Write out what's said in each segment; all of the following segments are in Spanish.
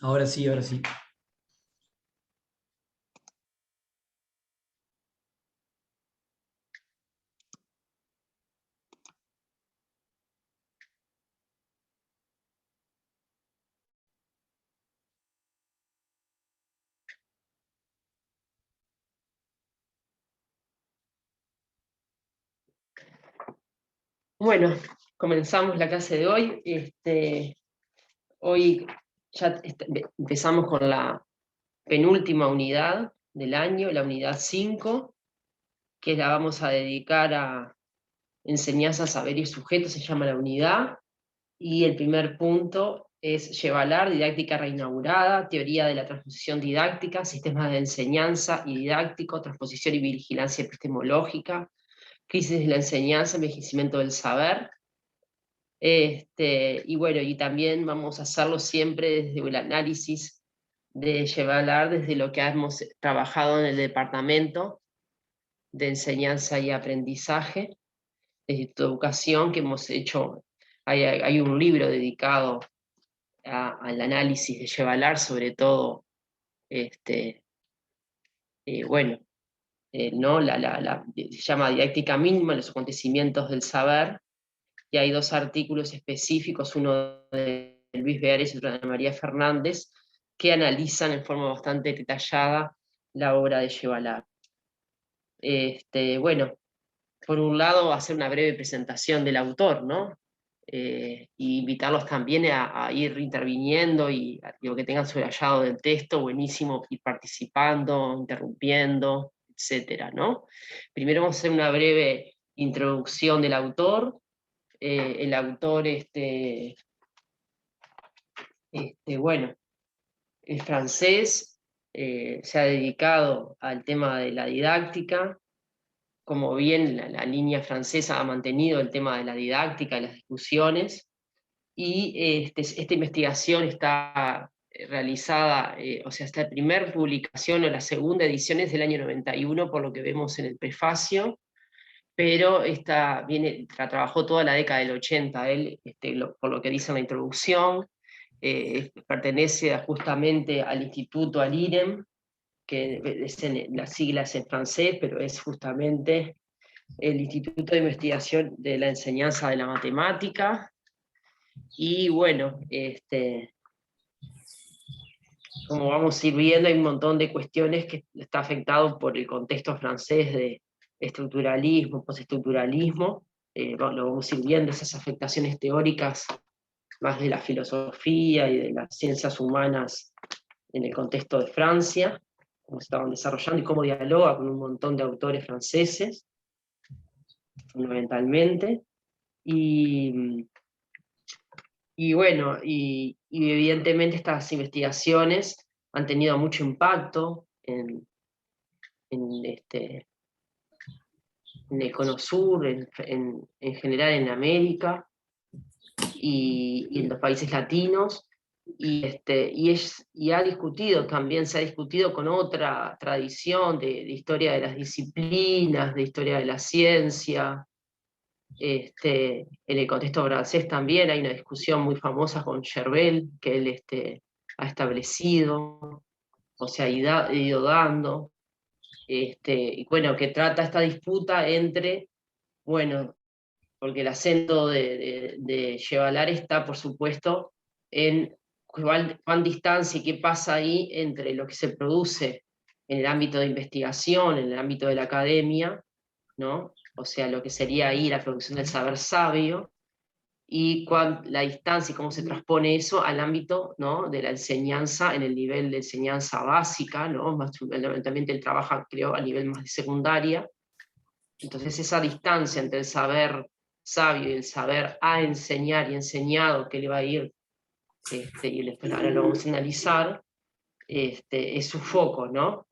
Ahora sí, ahora sí. Bueno, comenzamos la clase de hoy. Hoy ya empezamos con la penúltima unidad del año, la unidad 5, que la vamos a dedicar a enseñanza, saber y sujeto, se llama la unidad. Y el primer punto es Llevalar, didáctica reinaugurada, teoría de la transposición didáctica, sistemas de enseñanza y didáctico, transposición y vigilancia epistemológica, crisis de la enseñanza, envejecimiento del saber. Y bueno, y también vamos a hacerlo siempre desde el análisis de Llevalar, desde lo que hemos trabajado en el departamento de enseñanza y aprendizaje, de tu educación, que hemos hecho, hay un libro dedicado al análisis de Llevalar, sobre todo, bueno, ¿no? Se llama Didáctica Mínima, los acontecimientos del saber, y hay dos artículos específicos, uno de Luis Beares y otro de María Fernández, que analizan en forma bastante detallada la obra de Llevalar. Bueno, por un lado, hacer una breve presentación del autor, ¿no? Y invitarlos también a ir interviniendo y lo que tengan subrayado del texto, buenísimo, ir participando, interrumpiendo, etcétera, ¿no? Primero vamos a hacer una breve introducción del autor. El autor, bueno, es francés, se ha dedicado al tema de la didáctica, como bien la línea francesa ha mantenido el tema de la didáctica y las discusiones, y esta investigación está realizada, o sea, esta primera publicación o la segunda edición es del año 91, por lo que vemos en el prefacio, pero esta la trabajó toda la década del 80, él, por lo que dice en la introducción, pertenece justamente al instituto, al IREM, que las siglas en francés, pero es justamente el Instituto de Investigación de la Enseñanza de la Matemática. Y bueno, como vamos a ir viendo, hay un montón de cuestiones que está afectado por el contexto francés de estructuralismo, postestructuralismo. Lo vamos a ir viendo, esas afectaciones teóricas más de la filosofía y de las ciencias humanas en el contexto de Francia, cómo se estaban desarrollando y cómo dialoga con un montón de autores franceses, fundamentalmente. Y, y bueno, y evidentemente estas investigaciones han tenido mucho impacto en, en el Cono Sur, en general en América y en los países latinos, y ha discutido, también se ha discutido con otra tradición de historia de las disciplinas, de historia de la ciencia. En el contexto francés también hay una discusión muy famosa con Chervel, que él ha establecido, o sea, ha ido dando, y bueno, que trata esta disputa entre, bueno, porque el acento de Chevalar está, por supuesto, en cuán distancia y qué pasa ahí entre lo que se produce en el ámbito de investigación, en el ámbito de la academia, ¿no? O sea, lo que sería ahí la producción del saber sabio, y la distancia y cómo se transpone eso al ámbito, ¿no?, de la enseñanza, en el nivel de enseñanza básica, ¿no? Más fundamentalmente él trabaja, creo, a nivel más de secundaria. Entonces esa distancia entre el saber sabio y el saber a enseñar y enseñado, que le va a ir, y después ahora lo vamos a analizar, es su foco, ¿no?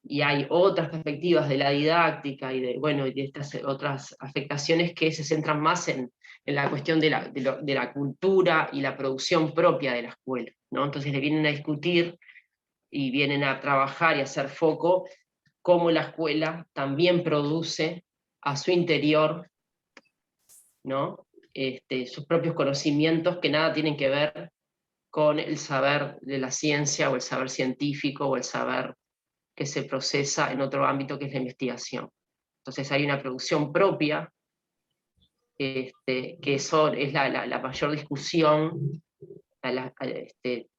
Y hay otras perspectivas de la didáctica y de, bueno, y de estas otras afectaciones que se centran más en la cuestión de la cultura y la producción propia de la escuela, ¿no? Entonces le vienen a discutir y vienen a trabajar y a hacer foco cómo la escuela también produce a su interior, ¿no? Sus propios conocimientos que nada tienen que ver con el saber de la ciencia o el saber científico o el saber que se procesa en otro ámbito que es la investigación. Entonces hay una producción propia, que eso es la mayor discusión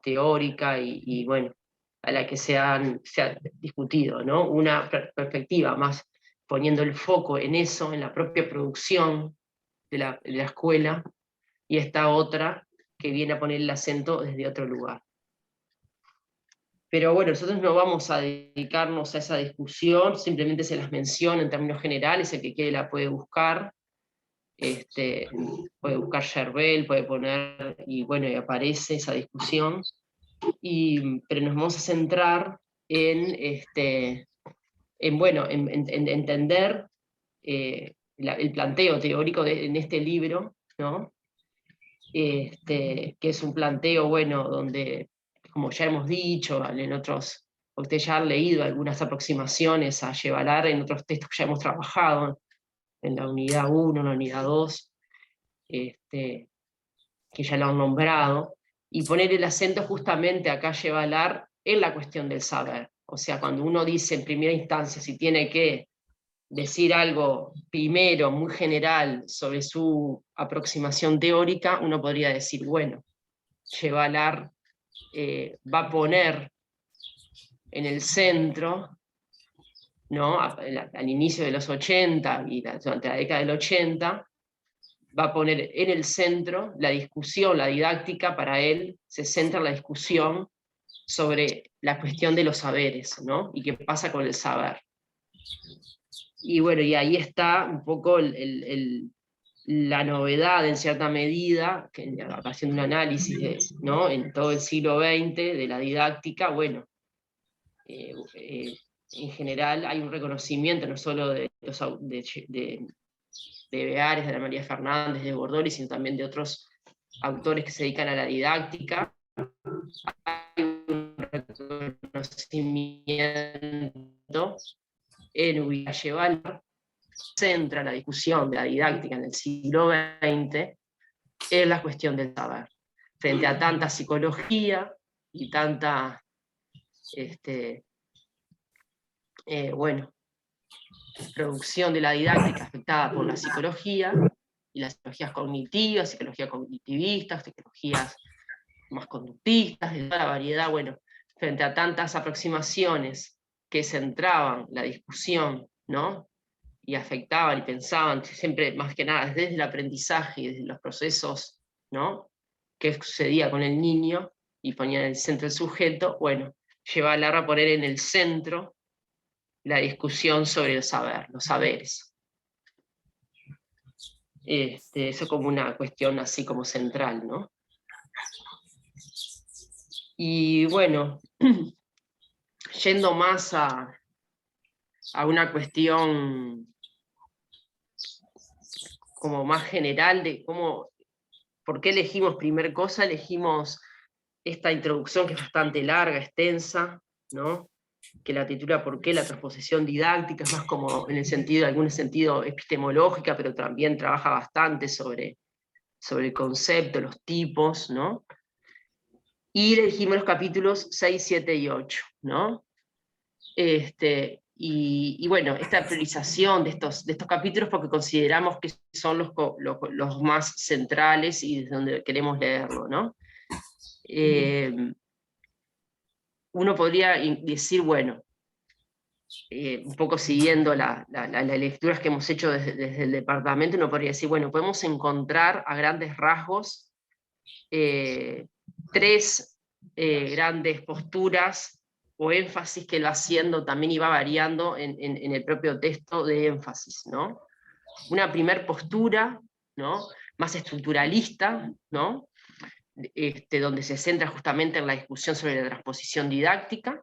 teórica y bueno, a la que se ha discutido, ¿no? Una perspectiva más poniendo el foco en eso, en la propia producción de la escuela, y esta otra que viene a poner el acento desde otro lugar. Pero bueno, nosotros no vamos a dedicarnos a esa discusión, simplemente se las menciono en términos generales, el que quiere la puede buscar, puede buscar Yerbel, puede poner, y bueno, y aparece esa discusión, pero nos vamos a centrar en entender el planteo teórico en este libro, ¿no? Que es un planteo, bueno, donde, como ya hemos dicho, en otros, ustedes ya han leído algunas aproximaciones a Yevalar en otros textos que ya hemos trabajado, en la unidad 1, en la unidad 2, que ya lo han nombrado, y poner el acento justamente acá Yevalar en la cuestión del saber. O sea, cuando uno dice en primera instancia si tiene que decir algo primero, muy general, sobre su aproximación teórica, uno podría decir, bueno, Yevalar va a poner en el centro, ¿no? Al inicio de los 80 y durante la década del 80, va a poner en el centro la discusión, la didáctica, para él se centra en la discusión sobre la cuestión de los saberes, ¿no? Y qué pasa con el saber. Y bueno, y ahí está un poco la novedad en cierta medida, que haciendo un análisis ¿no? En todo el siglo XX de la didáctica, bueno, en general hay un reconocimiento no solo de Beares, de Ana María Fernández, de Bordoni, sino también de otros autores que se dedican a la didáctica. Hay un reconocimiento en Yevalar, centra la discusión de la didáctica en el siglo XX en la cuestión del saber. Frente a tanta psicología y tanta, producción de la didáctica afectada por la psicología, y las psicologías cognitivas, psicología cognitivista, psicologías más conductistas, de toda la variedad, bueno, frente a tantas aproximaciones que centraban la discusión, ¿no? Y afectaban y pensaban siempre, más que nada, desde el aprendizaje y desde los procesos, ¿no? Que sucedía con el niño, y ponían en el centro el sujeto, bueno, Yevalar a poner en el centro la discusión sobre el saber, los saberes. Eso como una cuestión así como central, ¿no? Y bueno, yendo más a una cuestión como más general de por qué elegimos primer cosa, elegimos esta introducción que es bastante larga, extensa, ¿no? Que la titula ¿Por qué la transposición didáctica? Es más como en algún sentido epistemológica, pero también trabaja bastante sobre el concepto, los tipos, ¿no? Y elegimos los capítulos 6, 7 y 8, ¿no? Y bueno, esta priorización de estos capítulos porque consideramos que son los más centrales y desde donde queremos leerlo, ¿no? Uno podría decir, bueno, un poco siguiendo las lecturas que hemos hecho desde el departamento, uno podría decir, bueno, podemos encontrar a grandes rasgos tres grandes posturas o énfasis que él va haciendo también y va variando en el propio texto de énfasis, ¿no? Una primer postura, ¿no? Más estructuralista, ¿no? Donde se centra justamente en la discusión sobre la transposición didáctica,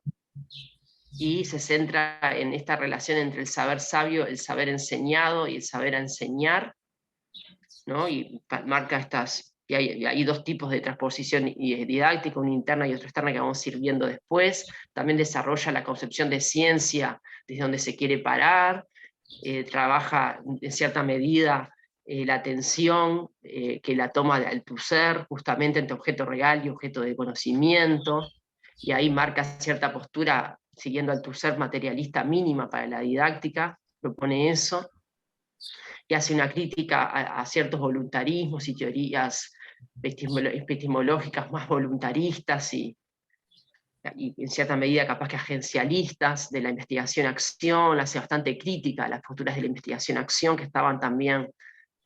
y se centra en esta relación entre el saber sabio, el saber enseñado y el saber a enseñar, ¿no? Y marca y hay dos tipos de transposición didáctica, una interna y otra externa, que vamos a ir viendo después. También desarrolla la concepción de ciencia desde donde se quiere parar, trabaja en cierta medida la atención, que la toma del tu ser, justamente entre objeto real y objeto de conocimiento, y ahí marca cierta postura siguiendo al tu ser materialista mínima para la didáctica, propone eso, y hace una crítica a ciertos voluntarismos y teorías epistemológicas más voluntaristas y en cierta medida capaz que agencialistas de la investigación-acción, hace bastante crítica a las posturas de la investigación-acción que estaban también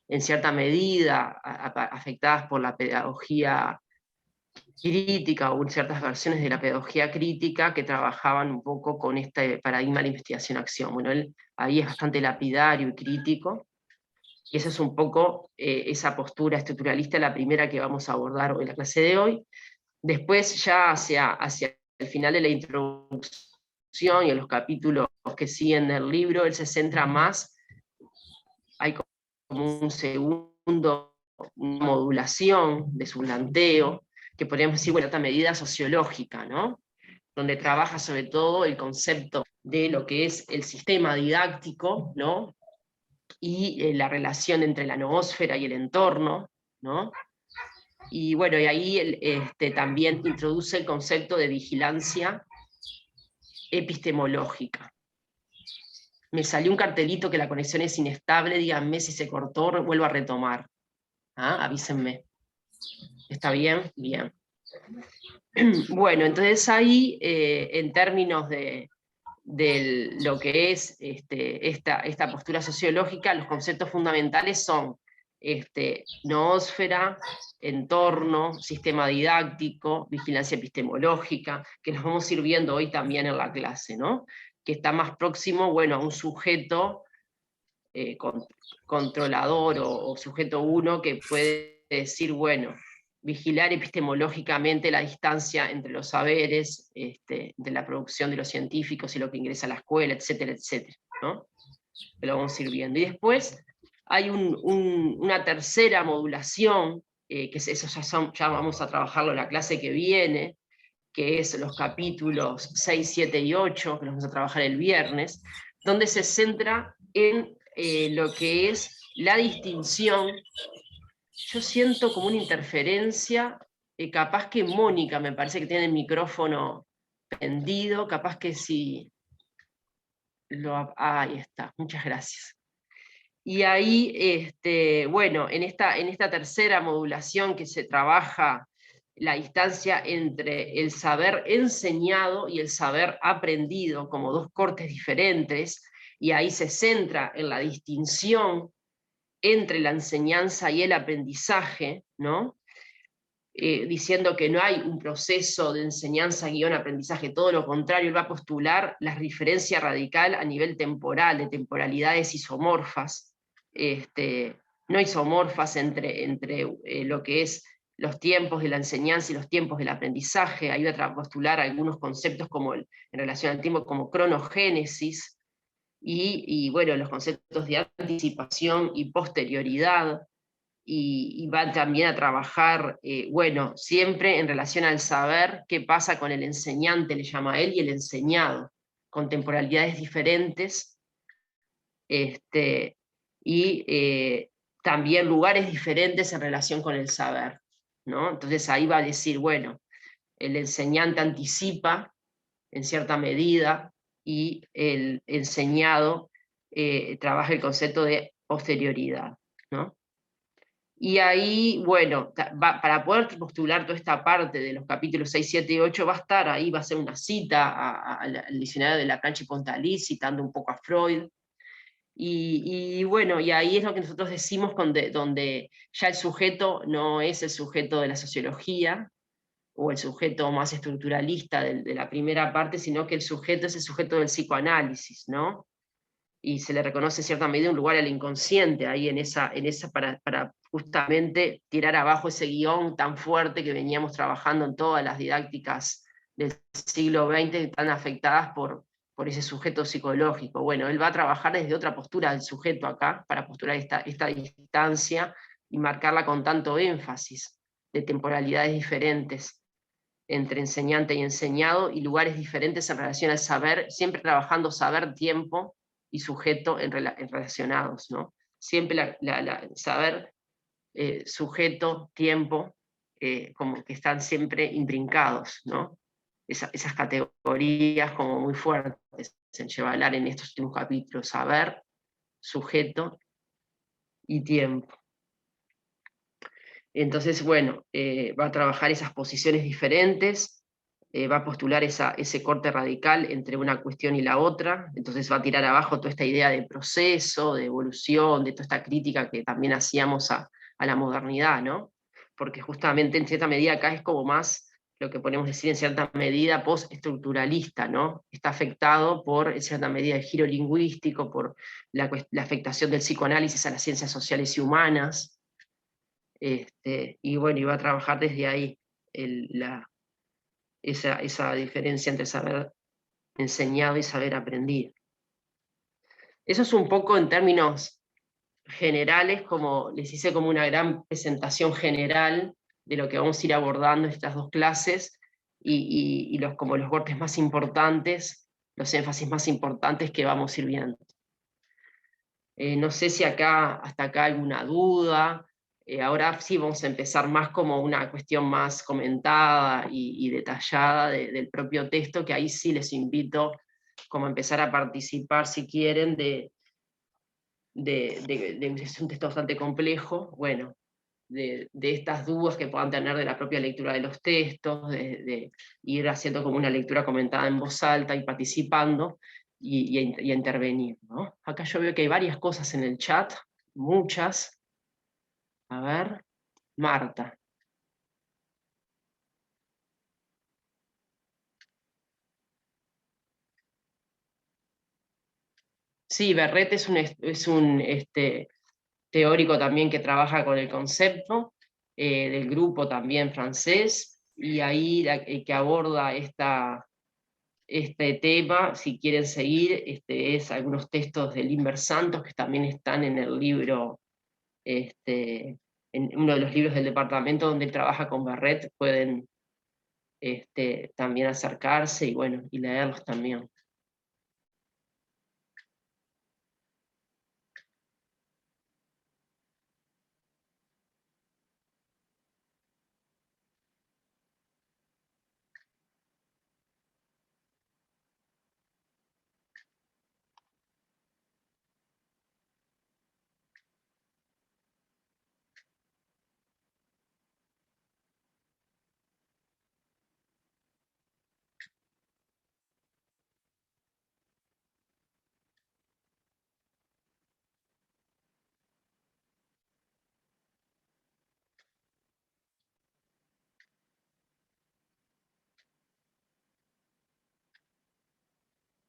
en cierta medida afectadas por la pedagogía crítica o ciertas versiones de la pedagogía crítica que trabajaban un poco con este paradigma de la investigación-acción. Bueno, él ahí es bastante lapidario y crítico, y esa es un poco esa postura estructuralista, la primera que vamos a abordar hoy en la clase de hoy. Después ya hacia el final de la introducción y en los capítulos que siguen del libro, él se centra más, hay como un segundo, una modulación de su planteo, que podríamos decir, bueno, esta medida sociológica, ¿no? Donde trabaja sobre todo el concepto de lo que es el sistema didáctico, ¿no? Y la relación entre la noósfera y el entorno, ¿no? Y bueno, y ahí también introduce el concepto de vigilancia epistemológica. Me salió un cartelito que la conexión es inestable, díganme si se cortó, vuelvo a retomar. ¿Ah? Avísenme. ¿Está bien? Bien. Bueno, entonces ahí, en términos de lo que es esta postura sociológica, los conceptos fundamentales son noósfera, entorno, sistema didáctico, vigilancia epistemológica, que los vamos a ir viendo hoy también en la clase, ¿no? Que está más próximo, bueno, a un sujeto controlador o sujeto uno que puede decir, bueno, vigilar epistemológicamente la distancia entre los saberes, de la producción de los científicos y lo que ingresa a la escuela, etcétera, etcétera, ¿no? Que lo vamos a ir viendo. Y después hay una tercera modulación, que eso ya vamos a trabajarlo en la clase que viene, que es los capítulos 6, 7 y 8, que los vamos a trabajar el viernes, donde se centra en lo que es la distinción. Yo siento como una interferencia, capaz que Mónica me parece que tiene el micrófono prendido, capaz que sí. Ahí está, muchas gracias. Y ahí, bueno, en esta tercera modulación que se trabaja la distancia entre el saber enseñado y el saber aprendido como dos cortes diferentes, y ahí se centra en la distinción entre la enseñanza y el aprendizaje, ¿no? Diciendo que no hay un proceso de enseñanza-aprendizaje, todo lo contrario, él va a postular la diferencia radical a nivel temporal, de temporalidades isomorfas, no isomorfas entre lo que es los tiempos de la enseñanza y los tiempos del aprendizaje. Ahí va a postular algunos conceptos como en relación al tiempo como cronogénesis, y bueno, los conceptos de anticipación y posterioridad, y va también a trabajar, bueno, siempre en relación al saber, qué pasa con el enseñante, le llama a él, y el enseñado, con temporalidades diferentes, y también lugares diferentes en relación con el saber, ¿no? Entonces ahí va a decir, bueno, el enseñante anticipa en cierta medida, y el enseñado trabaja el concepto de posterioridad, ¿no? Y ahí, bueno, para poder postular toda esta parte de los capítulos 6, 7 y 8, va a estar ahí, va a ser una cita al diccionario de Laplanche y Pontalí, citando un poco a Freud. Y bueno, y ahí es lo que nosotros decimos donde ya el sujeto no es el sujeto de la sociología, o el sujeto más estructuralista de la primera parte, sino que el sujeto es el sujeto del psicoanálisis, ¿no? Y se le reconoce en cierta medida un lugar al inconsciente ahí en esa para justamente tirar abajo ese guión tan fuerte que veníamos trabajando en todas las didácticas del siglo XX, tan afectadas por ese sujeto psicológico. Bueno, él va a trabajar desde otra postura del sujeto acá, para postular esta distancia y marcarla con tanto énfasis, de temporalidades diferentes entre enseñante y enseñado, y lugares diferentes en relación al saber, siempre trabajando saber, tiempo y sujeto relacionados, ¿no? siempre saber sujeto, tiempo, como que están siempre intrincados, ¿no? Esas categorías como muy fuertes en Chevalar en estos últimos capítulos, saber, sujeto y tiempo. Entonces, bueno, va a trabajar esas posiciones diferentes, va a postular ese corte radical entre una cuestión y la otra, entonces va a tirar abajo toda esta idea de proceso, de evolución, de toda esta crítica que también hacíamos a la modernidad, ¿no? Porque justamente en cierta medida acá es como más lo que podemos decir en cierta medida postestructuralista, ¿no? Está afectado por, en cierta medida, el giro lingüístico, por la afectación del psicoanálisis a las ciencias sociales y humanas, y bueno, iba a trabajar desde ahí esa diferencia entre saber enseñado y saber aprendido. Eso es un poco en términos generales, como les hice como una gran presentación general de lo que vamos a ir abordando en estas dos clases, y como los cortes más importantes, los énfasis más importantes que vamos a ir viendo. No sé si hasta acá alguna duda. Ahora sí vamos a empezar más como una cuestión más comentada y detallada del propio texto, que ahí sí les invito como a empezar a participar si quieren es un texto bastante complejo, bueno, de estas dudas que puedan tener de la propia lectura de los textos, de ir haciendo como una lectura comentada en voz alta y participando y a intervenir, ¿no? Acá yo veo que hay varias cosas en el chat, muchas. A ver, Marta. Sí, Berret es un teórico también que trabaja con el concepto, del grupo también francés, y ahí que aborda este tema, si quieren seguir, es algunos textos de Limber Santos que también están en el libro, en uno de los libros del departamento donde él trabaja con Berret, pueden también acercarse y bueno, y leerlos también.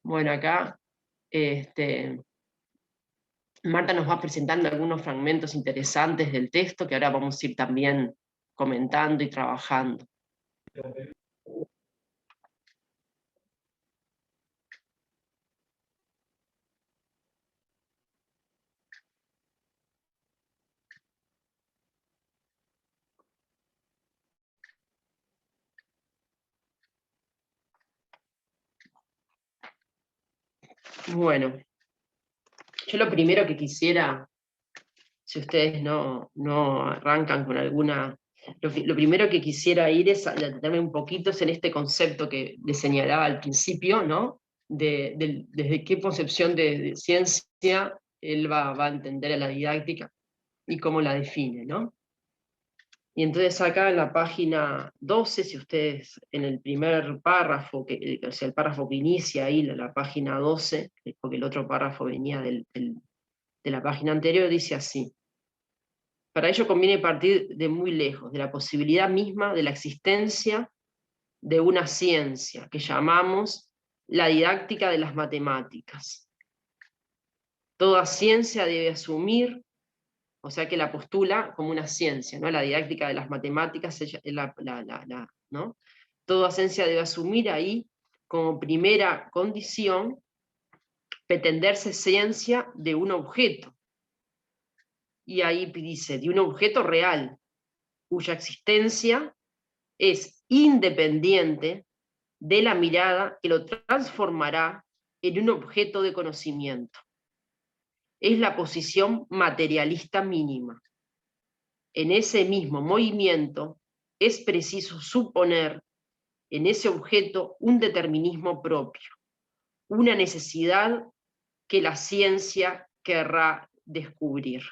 Bueno, acá Marta nos va presentando algunos fragmentos interesantes del texto que ahora vamos a ir también comentando y trabajando. Bueno, yo lo primero que quisiera, si ustedes no arrancan con alguna... Lo primero que quisiera ir es a detenerme un poquito en este concepto que les señalaba al principio, ¿no? Desde qué concepción de ciencia él va a entender a la didáctica y cómo la define, ¿no? Y entonces acá en la página 12, si ustedes en el primer párrafo, o sea, el párrafo que inicia ahí, la página 12, porque el otro párrafo venía de la página anterior, dice así: para ello conviene partir de muy lejos, de la posibilidad misma de la existencia de una ciencia que llamamos la didáctica de las matemáticas. Toda ciencia debe asumir, o sea que la postula como una ciencia, ¿no? La didáctica de las matemáticas es ¿no? Toda ciencia debe asumir ahí como primera condición pretenderse ciencia de un objeto. Y ahí dice, de un objeto real, cuya existencia es independiente de la mirada que lo transformará en un objeto de conocimiento. es la posición materialista mínima. En ese mismo movimiento es preciso suponer en ese objeto un determinismo propio, una necesidad que la ciencia querrá descubrir.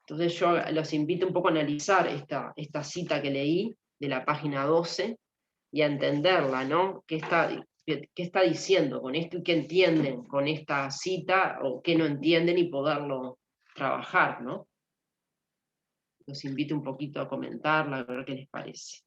Entonces yo los invito un poco a analizar esta cita que leí de la página 12 y a entenderla, ¿no? ¿Qué está diciendo con esto y qué entienden con esta cita o qué no entienden y poderlo trabajar, ¿no? Los invito un poquito a comentarla, a ver qué les parece.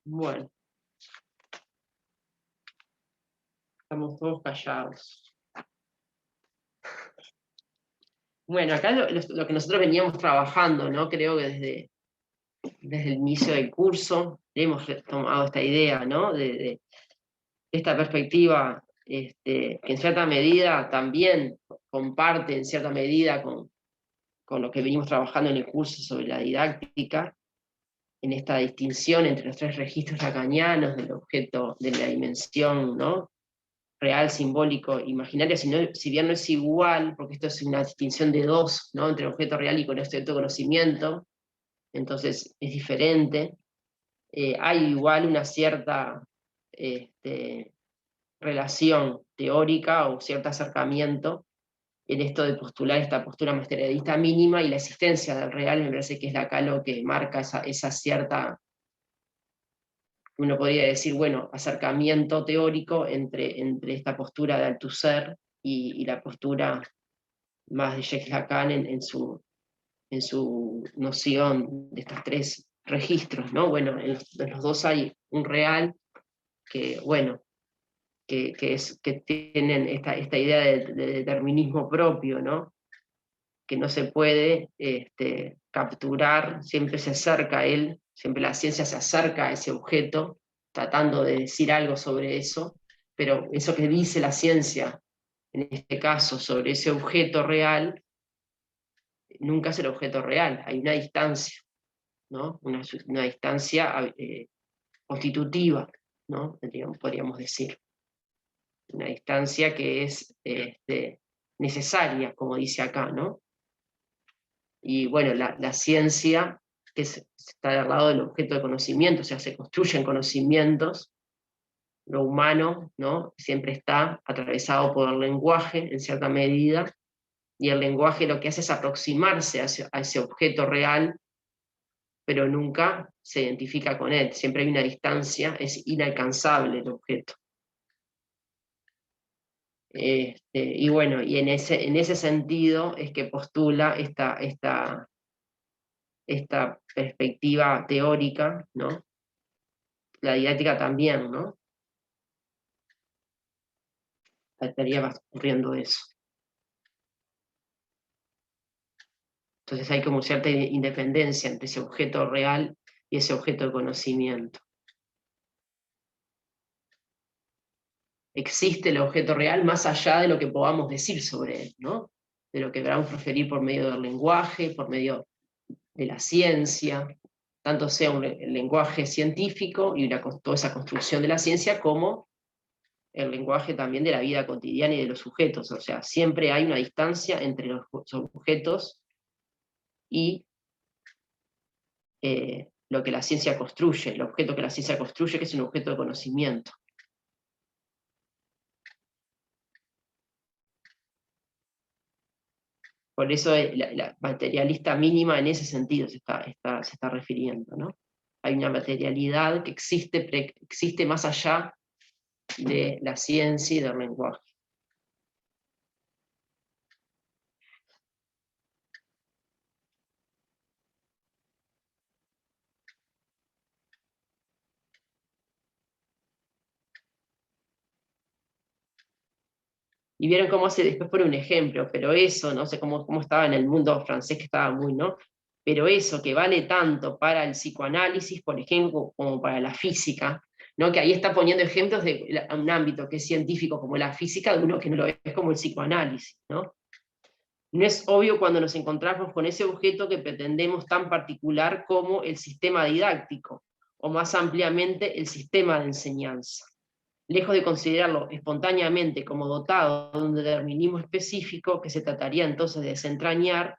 Bueno, estamos todos callados. Bueno, acá lo que nosotros veníamos trabajando, ¿no? Creo que desde el inicio del curso hemos tomado esta idea, ¿no? De esta perspectiva que en cierta medida también comparte en cierta medida con lo que venimos trabajando en el curso sobre la didáctica, en esta distinción entre los tres registros lacanianos del objeto, de la dimensión, ¿no? Real, simbólico, imaginario, si bien no es igual, porque esto es una distinción de dos, ¿no? Entre objeto real y con este conocimiento, entonces es diferente. Hay igual una cierta relación teórica o cierto acercamiento en esto de postular esta postura materialista mínima y la existencia del real, me parece que es acá lo que marca esa cierta, uno podría decir, bueno, acercamiento teórico entre esta postura de Althusser y la postura más de Jacques Lacan en su noción de estos tres registros, ¿no? Bueno, en los dos hay un real que, bueno, que tienen esta idea de determinismo propio, ¿no? Que no se puede capturar, siempre se acerca a él, siempre la ciencia se acerca a ese objeto, tratando de decir algo sobre eso, pero eso que dice la ciencia, en este caso, sobre ese objeto real, nunca es el objeto real, hay una distancia, ¿no? Una distancia constitutiva, ¿no? Podríamos decir. Una distancia que es necesaria, como dice acá, ¿no? Y bueno, la ciencia, que está del lado del objeto de conocimiento, o sea, se construyen conocimientos, lo humano, ¿no? Siempre está atravesado por el lenguaje, en cierta medida, y el lenguaje lo que hace es aproximarse a ese objeto real, pero nunca se identifica con él, siempre hay una distancia, es inalcanzable el objeto. Y bueno, y en ese sentido es que postula esta perspectiva teórica, ¿no? La didáctica también, ¿no? Estaría ocurriendo eso. Entonces hay como cierta independencia entre ese objeto real y ese objeto de conocimiento. Existe el objeto real más allá de lo que podamos decir sobre él, ¿no? De lo que queramos proferir por medio del lenguaje, por medio de la ciencia, tanto sea el lenguaje científico y toda esa construcción de la ciencia, como el lenguaje también de la vida cotidiana y de los sujetos. O sea, siempre hay una distancia entre los objetos y lo que la ciencia construye, el objeto que la ciencia construye, que es un objeto de conocimiento. Por eso la materialista mínima en ese sentido se está refiriendo, ¿no? Hay una materialidad que existe más allá de la ciencia y del lenguaje. Y vieron cómo se después pone un ejemplo, pero eso, no sé cómo estaba en el mundo francés, que estaba muy, ¿no? Pero eso que vale tanto para el psicoanálisis, por ejemplo, como para la física, ¿no? Que ahí está poniendo ejemplos de un ámbito que es científico como la física, de uno que no lo es como el psicoanálisis, ¿no? No es obvio cuando nos encontramos con ese objeto que pretendemos tan particular como el sistema didáctico, o más ampliamente el sistema de enseñanza. Lejos de considerarlo espontáneamente como dotado de un determinismo específico que se trataría entonces de desentrañar,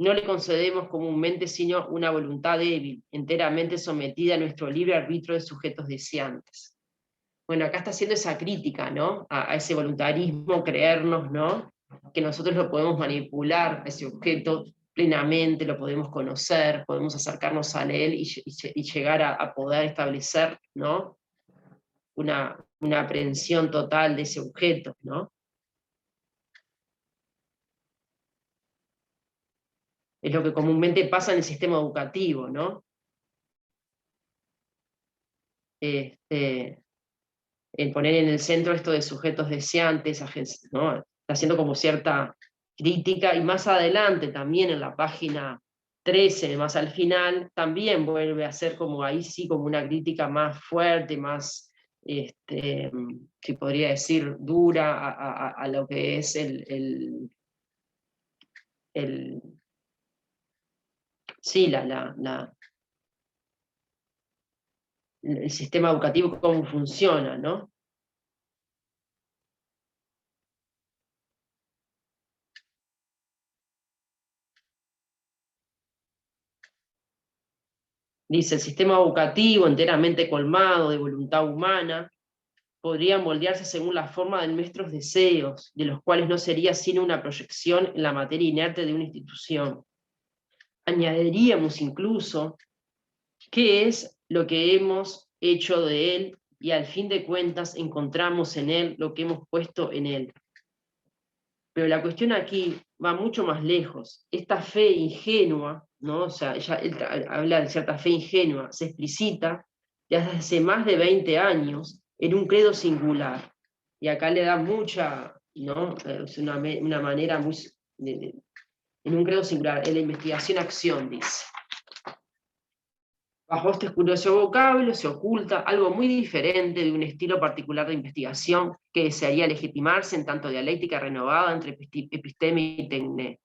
no le concedemos comúnmente sino una voluntad débil, enteramente sometida a nuestro libre arbitrio de sujetos deseantes. Bueno, acá está haciendo esa crítica, ¿no? A ese voluntarismo, creernos, ¿no? Que nosotros lo podemos manipular, ese objeto, plenamente, lo podemos conocer, podemos acercarnos a él y llegar a poder establecer, ¿no? Una aprehensión total de ese objeto, ¿no? Es lo que comúnmente pasa en el sistema educativo, ¿no? Este, en poner en el centro esto de sujetos deseantes, ¿no? Está haciendo como cierta crítica, y más adelante también en la página 13, más al final, también vuelve a ser como ahí sí, como una crítica más fuerte, más, si podría decir, dura a lo que es el sí, el sistema educativo, cómo funciona, ¿no? Dice, el sistema educativo enteramente colmado de voluntad humana podría moldearse según la forma de nuestros deseos, de los cuales no sería sino una proyección en la materia inerte de una institución. Añadiríamos incluso qué es lo que hemos hecho de él y al fin de cuentas encontramos en él lo que hemos puesto en él. Pero la cuestión aquí va mucho más lejos. Esta fe ingenua, ¿no? O sea, él habla de cierta fe ingenua, se explicita desde hace más de 20 años en un credo singular. Y acá le da mucha, ¿no? Es una manera muy, en un credo singular, en la investigación-acción, dice. Bajo este curioso vocablo se oculta algo muy diferente de un estilo particular de investigación que desearía legitimarse en tanto dialéctica renovada entre episteme y tecné.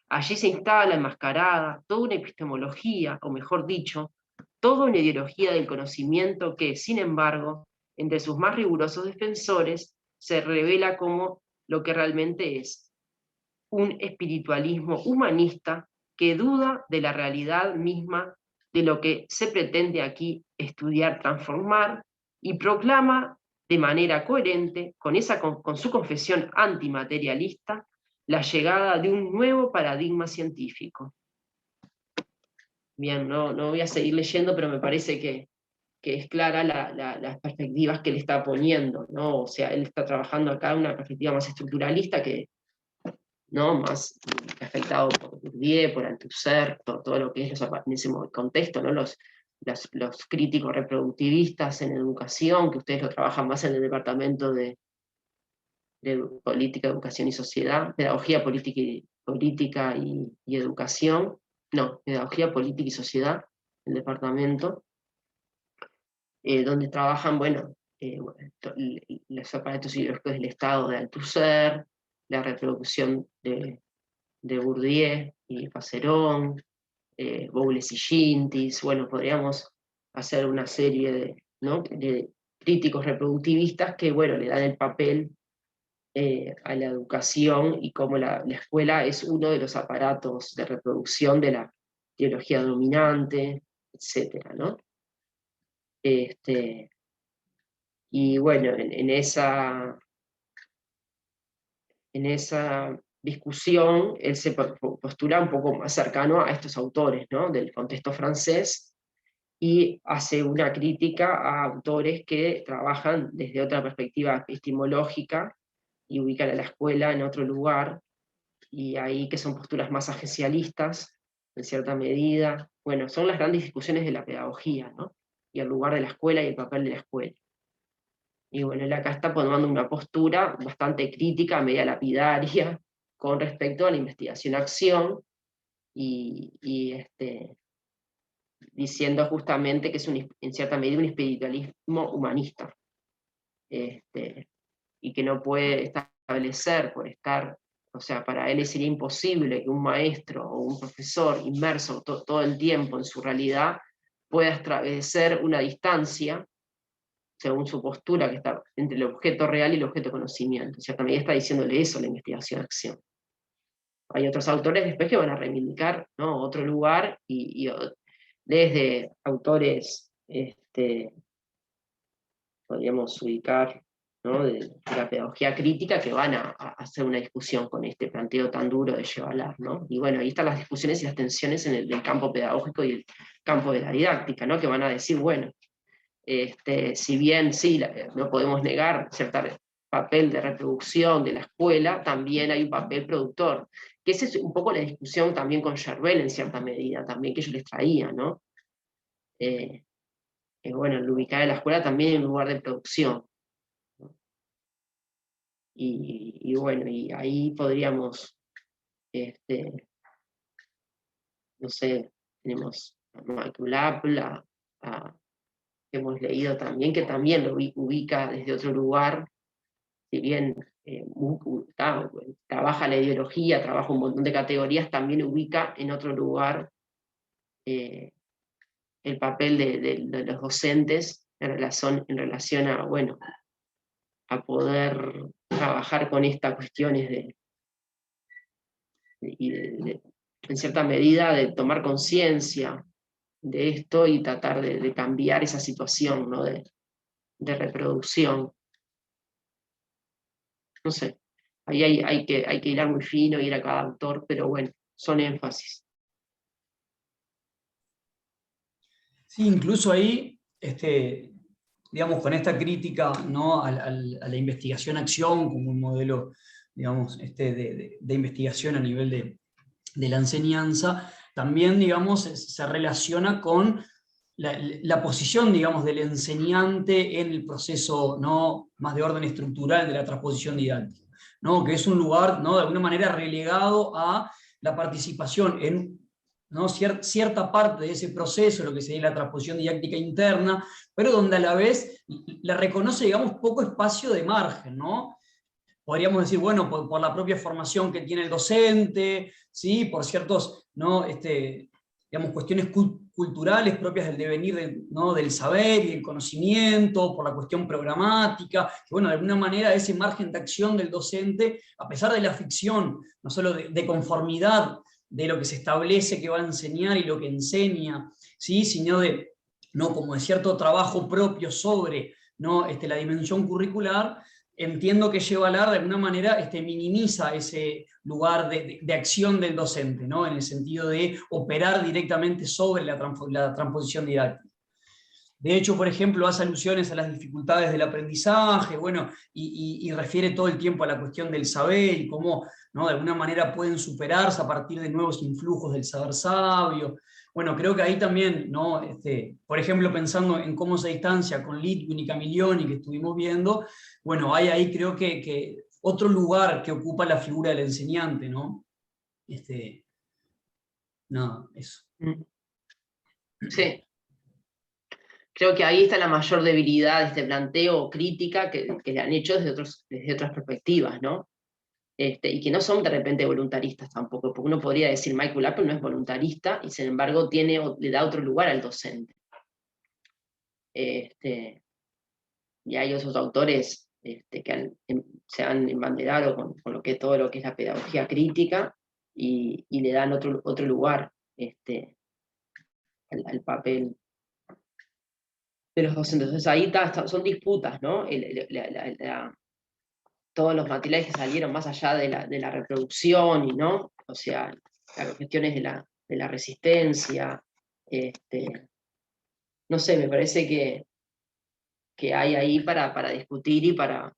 Allí se instala enmascarada toda una epistemología, o mejor dicho, toda una ideología del conocimiento que, sin embargo, entre sus más rigurosos defensores, se revela como lo que realmente es, un espiritualismo humanista que duda de la realidad misma de lo que se pretende aquí estudiar, transformar, y proclama de manera coherente con su confesión antimaterialista la llegada de un nuevo paradigma científico. Bien, no voy a seguir leyendo, pero me parece que es clara las perspectivas que él está poniendo, ¿no? O sea, él está trabajando acá una perspectiva más estructuralista que, ¿no? Más afectado por Bourdieu, por Althusser, todo lo que es en ese contexto, ¿no? Los críticos reproductivistas en educación, que ustedes lo trabajan más en el departamento de política, educación y sociedad, pedagogía, política y educación, no, pedagogía, política y sociedad, el departamento, donde trabajan, bueno, los aparatos ideológicos del Estado de Althusser, la reproducción de Bourdieu y Passerón, Bowles y Gintis, bueno, podríamos hacer una serie ¿no? de críticos reproductivistas que, bueno, le dan el papel a la educación y cómo la escuela es uno de los aparatos de reproducción de la ideología dominante, etcétera, ¿no? Y bueno, en esa discusión, él se postula un poco más cercano a estos autores, ¿no? Del contexto francés, y hace una crítica a autores que trabajan desde otra perspectiva epistemológica y ubican a la escuela en otro lugar, y ahí que son posturas más agencialistas, en cierta medida. Bueno, son las grandes discusiones de la pedagogía, ¿no? Y el lugar de la escuela y el papel de la escuela. Y bueno, él acá está tomando una postura bastante crítica, media lapidaria, con respecto a la investigación-acción, y diciendo justamente que es en cierta medida un espiritualismo humanista, y que no puede establecer por estar, o sea, para él sería imposible que un maestro o un profesor inmerso todo el tiempo en su realidad pueda establecer una distancia, según su postura, que está entre el objeto real y el objeto conocimiento. En cierta medida está diciéndole eso la investigación-acción. Hay otros autores después que van a reivindicar, ¿no?, otro lugar, desde autores, podríamos ubicar, ¿no?, de la pedagogía crítica, que van a hacer una discusión con este planteo tan duro de Llevalar, ¿no? Y bueno, ahí están las discusiones y las tensiones en el campo pedagógico y el campo de la didáctica, ¿no?, que van a decir, bueno, si bien sí, no podemos negar cierto papel de reproducción de la escuela, también hay un papel productor, que esa es un poco la discusión también con Yerbel en cierta medida, también que yo les traía, ¿no? Bueno, el ubicar a la escuela también en un lugar de producción, ¿no? Y bueno, y ahí podríamos, no sé, tenemos a Michael Apple, que hemos leído también, que también lo ubica desde otro lugar, si bien trabaja la ideología, trabaja un montón de categorías, también ubica en otro lugar eh, el papel de los docentes en relación a, bueno, a poder trabajar con estas cuestiones en cierta medida, de tomar conciencia de esto y tratar de cambiar esa situación, ¿no?, de reproducción. No sé, ahí hay que hilar muy fino, ir a cada autor, pero bueno, son énfasis. Sí, incluso ahí, digamos, con esta crítica, ¿no?, a la investigación-acción como un modelo, digamos, de investigación a nivel de la enseñanza, también, digamos, se relaciona con la posición, digamos, del enseñante en el proceso, ¿no?, más de orden estructural de la transposición didáctica, ¿no?, que es un lugar, ¿no?, de alguna manera relegado a la participación en, ¿no?, cierta parte de ese proceso, lo que sería la transposición didáctica interna, pero donde a la vez le reconoce, digamos, poco espacio de margen, ¿no? Podríamos decir, bueno, por la propia formación que tiene el docente, ¿sí?, por ciertos, ¿no?, digamos, cuestiones culturales propias del devenir ¿no?, del saber y del conocimiento, por la cuestión programática, que bueno, de alguna manera ese margen de acción del docente, a pesar de la ficción, no solo de conformidad de lo que se establece que va a enseñar y lo que enseña, ¿sí?, sino de, ¿no?, como de cierto trabajo propio sobre, ¿no?, la dimensión curricular. Entiendo que Llevalar de alguna manera minimiza ese lugar de acción del docente, ¿no?, en el sentido de operar directamente sobre la transposición didáctica. De hecho, por ejemplo, hace alusiones a las dificultades del aprendizaje, bueno, y refiere todo el tiempo a la cuestión del saber y cómo, ¿no?, de alguna manera pueden superarse a partir de nuevos influjos del saber sabio. Bueno, creo que ahí también, ¿no?, por ejemplo, pensando en cómo se distancia con Litwin y Camillioni, que estuvimos viendo, bueno, hay ahí creo que otro lugar que ocupa la figura del enseñante, ¿no? Nada, eso. Sí, creo que ahí está la mayor debilidad de este planteo crítica que le han hecho desde otras perspectivas, ¿no? Y que no son de repente voluntaristas tampoco, porque uno podría decir Michael Apple no es voluntarista y sin embargo le da otro lugar al docente. Y hay otros autores que se han embanderado con todo lo que es la pedagogía crítica y le dan otro lugar al papel de los docentes. Entonces ahí son disputas, ¿no? Todos los materiales que salieron más allá de la reproducción, ¿no? O sea, las cuestiones de la resistencia, no sé, me parece que hay ahí para discutir y para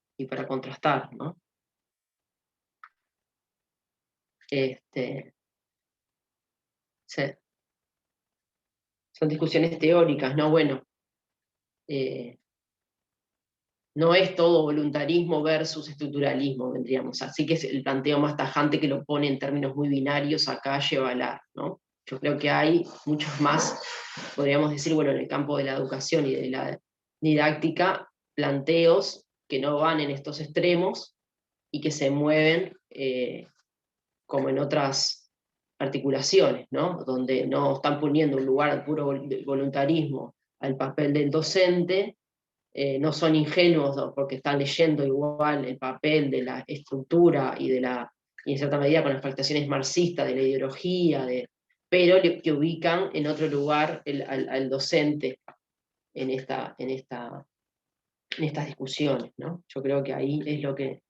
contrastar, ¿no? Sí. Son discusiones teóricas, ¿no? Bueno, no es todo voluntarismo versus estructuralismo, vendríamos. Así que es el planteo más tajante que lo pone en términos muy binarios a Calle Ballard, ¿no? Yo creo que hay muchos más, podríamos decir, bueno, en el campo de la educación y de la didáctica, planteos que no van en estos extremos y que se mueven como en otras articulaciones, ¿no? Donde no están poniendo un lugar de puro voluntarismo al papel del docente, no son ingenuos porque están leyendo igual el papel de la estructura y en cierta medida con las factaciones marxistas de la ideología, pero que ubican en otro lugar al docente en estas discusiones, ¿no? Yo creo que ahí es lo que...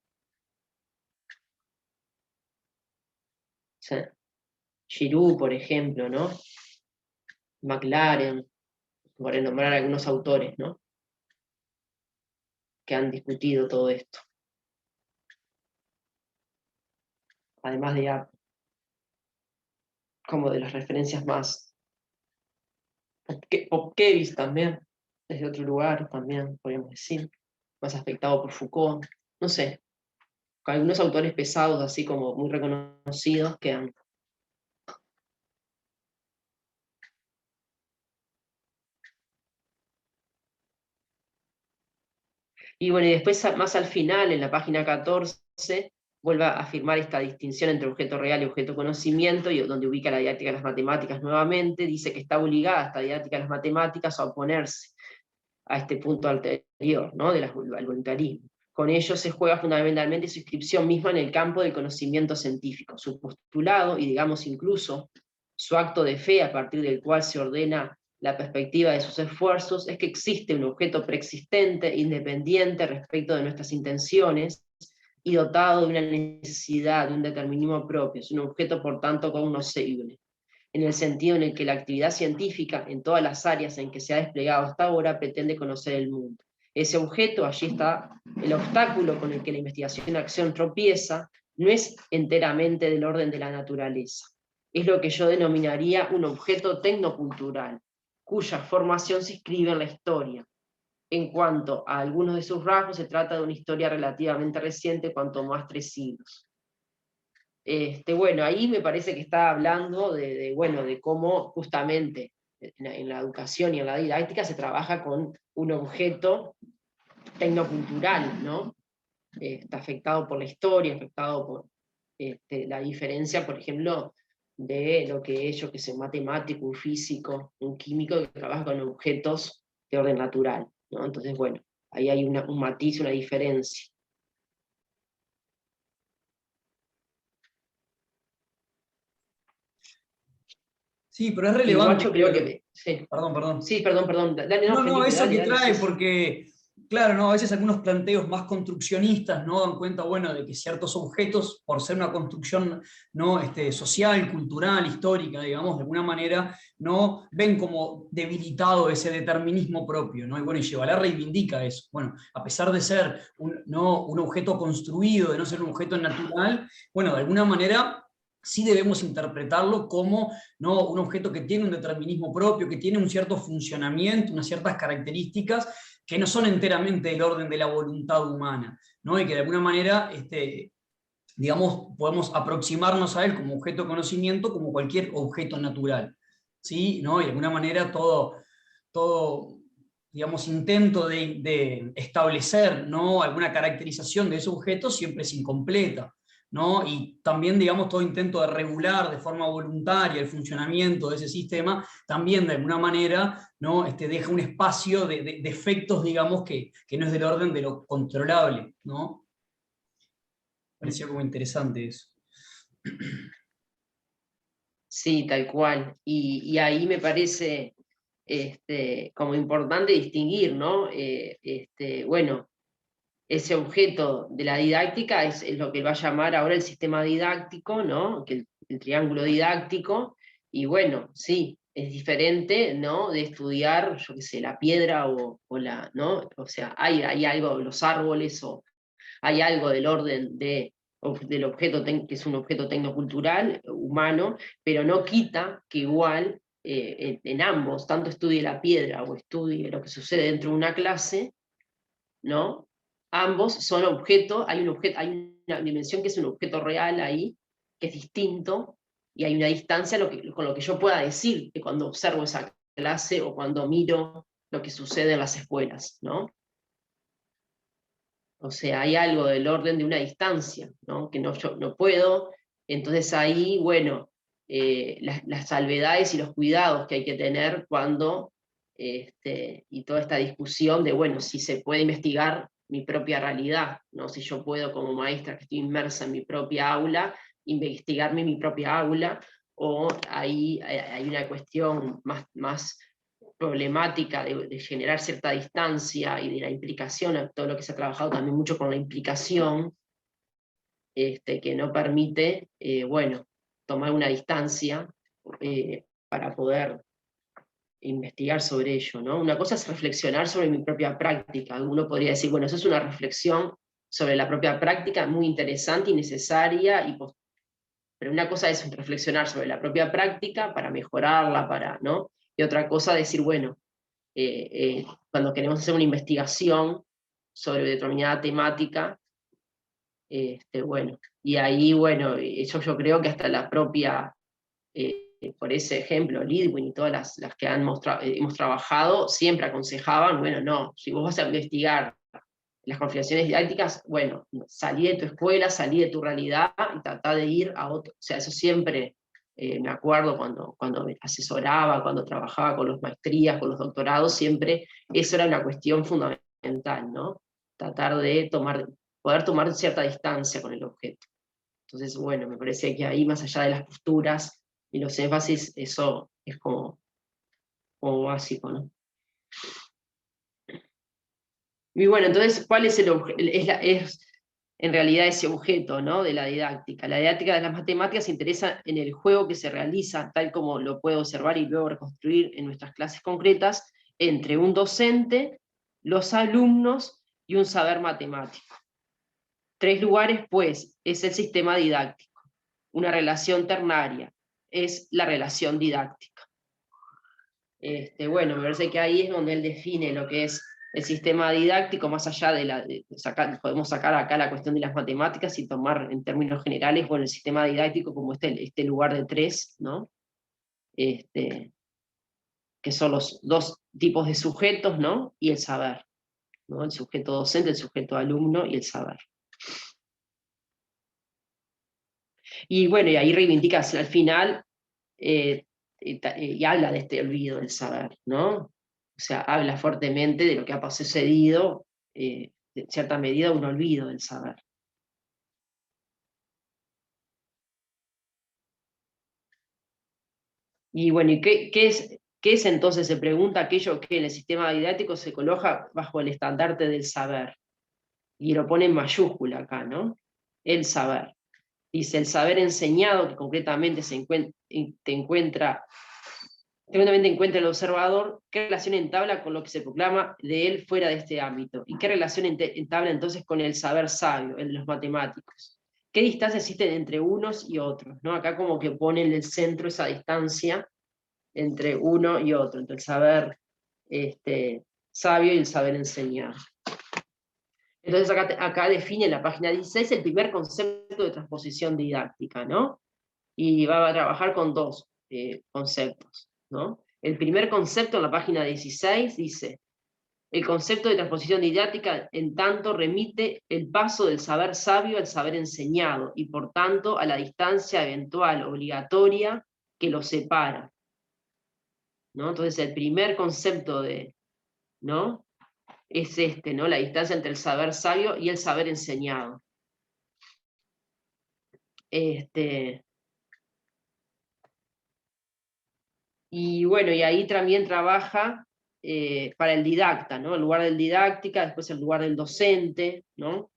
Giroux, por ejemplo, ¿no? McLaren, por nombrar algunos autores, ¿no? Que han discutido todo esto. Además de como de las referencias más Popkewitz también, desde otro lugar también, podríamos decir, más afectado por Foucault, no sé, algunos autores pesados así como muy reconocidos que han... Y bueno, y después más al final, en la página 14, vuelve a afirmar esta distinción entre objeto real y objeto conocimiento, y donde ubica la didáctica de las matemáticas nuevamente, dice que está obligada esta didáctica de las matemáticas a oponerse a este punto anterior, ¿no? Al voluntarismo. Con ello se juega fundamentalmente su inscripción misma en el campo del conocimiento científico, su postulado y digamos incluso su acto de fe a partir del cual se ordena la perspectiva de sus esfuerzos, es que existe un objeto preexistente, independiente respecto de nuestras intenciones y dotado de una necesidad, de un determinismo propio, es un objeto por tanto cognoscible, en el sentido en el que la actividad científica, en todas las áreas en que se ha desplegado hasta ahora, pretende conocer el mundo. Ese objeto, allí está el obstáculo con el que la investigación-acción tropieza, no es enteramente del orden de la naturaleza. Es lo que yo denominaría un objeto tecnocultural, cuya formación se inscribe en la historia. En cuanto a algunos de sus rasgos, se trata de una historia relativamente reciente, cuanto más 3 siglos. Bueno, ahí me parece que está hablando bueno, de cómo justamente en la educación y en la didáctica se trabaja con un objeto tecnocultural, ¿no? Está afectado por la historia, afectado por la diferencia, por ejemplo, de lo que es, yo que sé, un matemático, un físico, un químico que trabaja con objetos de orden natural, ¿no? Entonces, bueno, ahí hay un matiz, una diferencia. Sí, pero es Igual relevante, yo creo creo. que... Sí, Perdón, perdón. sí, perdón. Dale, no, No, Felipe, eso dale, que dale, trae, sí, sí. porque, claro, ¿no? A veces algunos planteos más construccionistas no dan cuenta, bueno, de que ciertos objetos, por ser una construcción ¿no? Social, cultural, histórica, digamos, de alguna manera, no ven como debilitado ese determinismo propio, ¿no? Y bueno, y Yevalar reivindica eso. Bueno, a pesar de ser ¿no? un objeto construido, de no ser un objeto natural, bueno, de alguna manera sí debemos interpretarlo como ¿no? un objeto que tiene un determinismo propio, que tiene un cierto funcionamiento, unas ciertas características que no son enteramente del orden de la voluntad humana, ¿no? Y que de alguna manera, digamos, podemos aproximarnos a él como objeto de conocimiento, como cualquier objeto natural, ¿sí? ¿No? Y de alguna manera todo digamos, intento de establecer ¿no? alguna caracterización de ese objeto siempre es incompleta. ¿no? Y también, digamos, todo intento de regular de forma voluntaria el funcionamiento de ese sistema, también de alguna manera ¿no? Deja un espacio de efectos, digamos, que no es del orden de lo controlable. ¿no? Pareció como interesante eso. Sí, tal cual. Y ahí me parece como importante distinguir, ¿no? Bueno, ese objeto de la didáctica es lo que va a llamar ahora el sistema didáctico, ¿no? Que el triángulo didáctico, y bueno, sí, es diferente, ¿no? De estudiar, yo qué sé, la piedra o la, ¿no? O sea, hay algo, los árboles, o hay algo del orden del objeto, que es un objeto tecnocultural, humano, pero no quita que igual en ambos, tanto estudie la piedra o estudie lo que sucede dentro de una clase, ¿no? ambos son objetos, hay una dimensión que es un objeto real ahí, que es distinto, y hay una distancia con lo que yo pueda decir que cuando observo esa clase o cuando miro lo que sucede en las escuelas, ¿no? O sea, hay algo del orden de una distancia, ¿no? Que no, yo no puedo, entonces ahí, bueno, las salvedades y los cuidados que hay que tener cuando, y toda esta discusión de, bueno, si se puede investigar mi propia realidad, ¿no? Si yo puedo como maestra que estoy inmersa en mi propia aula, investigarme en mi propia aula, o ahí hay una cuestión más problemática de generar cierta distancia y de la implicación, a todo lo que se ha trabajado también mucho con la implicación, que no permite, bueno, tomar una distancia para poder investigar sobre ello, ¿no? Una cosa es reflexionar sobre mi propia práctica. Uno podría decir, bueno, eso es una reflexión sobre la propia práctica muy interesante y necesaria, pero una cosa es reflexionar sobre la propia práctica para mejorarla, ¿no? Y otra cosa decir, bueno, cuando queremos hacer una investigación sobre determinada temática, bueno, y ahí, bueno, yo creo que hasta la propia, por ese ejemplo, Lidwin y todas las que hemos trabajado, siempre aconsejaban, bueno, no, si vos vas a investigar las configuraciones didácticas, bueno, salí de tu escuela, salí de tu realidad y tratá de ir a otro. O sea, eso siempre, me acuerdo cuando me asesoraba, cuando trabajaba con las maestrías, con los doctorados, siempre eso era una cuestión fundamental, ¿no? Tratar de poder tomar cierta distancia con el objeto. Entonces, bueno, me parece que ahí, más allá de las posturas y los énfasis, eso es como básico, ¿no? Y bueno, entonces, ¿cuál es en realidad ese objeto, ¿no? De la didáctica? La didáctica de las matemáticas se interesa en el juego que se realiza, tal como lo puedo observar y luego reconstruir en nuestras clases concretas, entre un docente, los alumnos y un saber matemático. 3 lugares, pues, es el sistema didáctico. Una relación ternaria, es la relación didáctica. Bueno, me parece que ahí es donde él define lo que es el sistema didáctico, más allá podemos sacar acá la cuestión de las matemáticas y tomar en términos generales, bueno, el sistema didáctico como este lugar de 3, ¿no? Que son los 2 tipos de sujetos, ¿no? Y el saber, ¿no? El sujeto docente, el sujeto alumno y el saber. Y bueno, y ahí reivindica al final, y habla de este olvido del saber, ¿no? O sea, habla fuertemente de lo que ha sucedido, en cierta medida un olvido del saber. Y bueno, ¿y qué es entonces? Se pregunta aquello que en el sistema didáctico se coloca bajo el estandarte del saber. Y lo pone en mayúscula acá, ¿no? El saber. Dice, el saber enseñado, que concretamente encuentra el observador, qué relación entabla con lo que se proclama de él fuera de este ámbito, y qué relación entabla entonces con el saber sabio, el de los matemáticos. ¿Qué distancia existen entre unos y otros? ¿No? Acá como que pone en el centro esa distancia entre uno y otro, entre el saber sabio y el saber enseñado. Entonces acá define en la página 16 el primer concepto de transposición didáctica, ¿no? Y va a trabajar con 2 conceptos, ¿no? El primer concepto en la página 16 dice, el concepto de transposición didáctica en tanto remite el paso del saber sabio al saber enseñado, y por tanto a la distancia eventual obligatoria que los separa, ¿no? Entonces el primer concepto ¿no? Es ¿no? La distancia entre el saber sabio y el saber enseñado. Y bueno, y ahí también trabaja para el didacta, ¿no? El lugar del didáctica, después el lugar del docente, ¿no?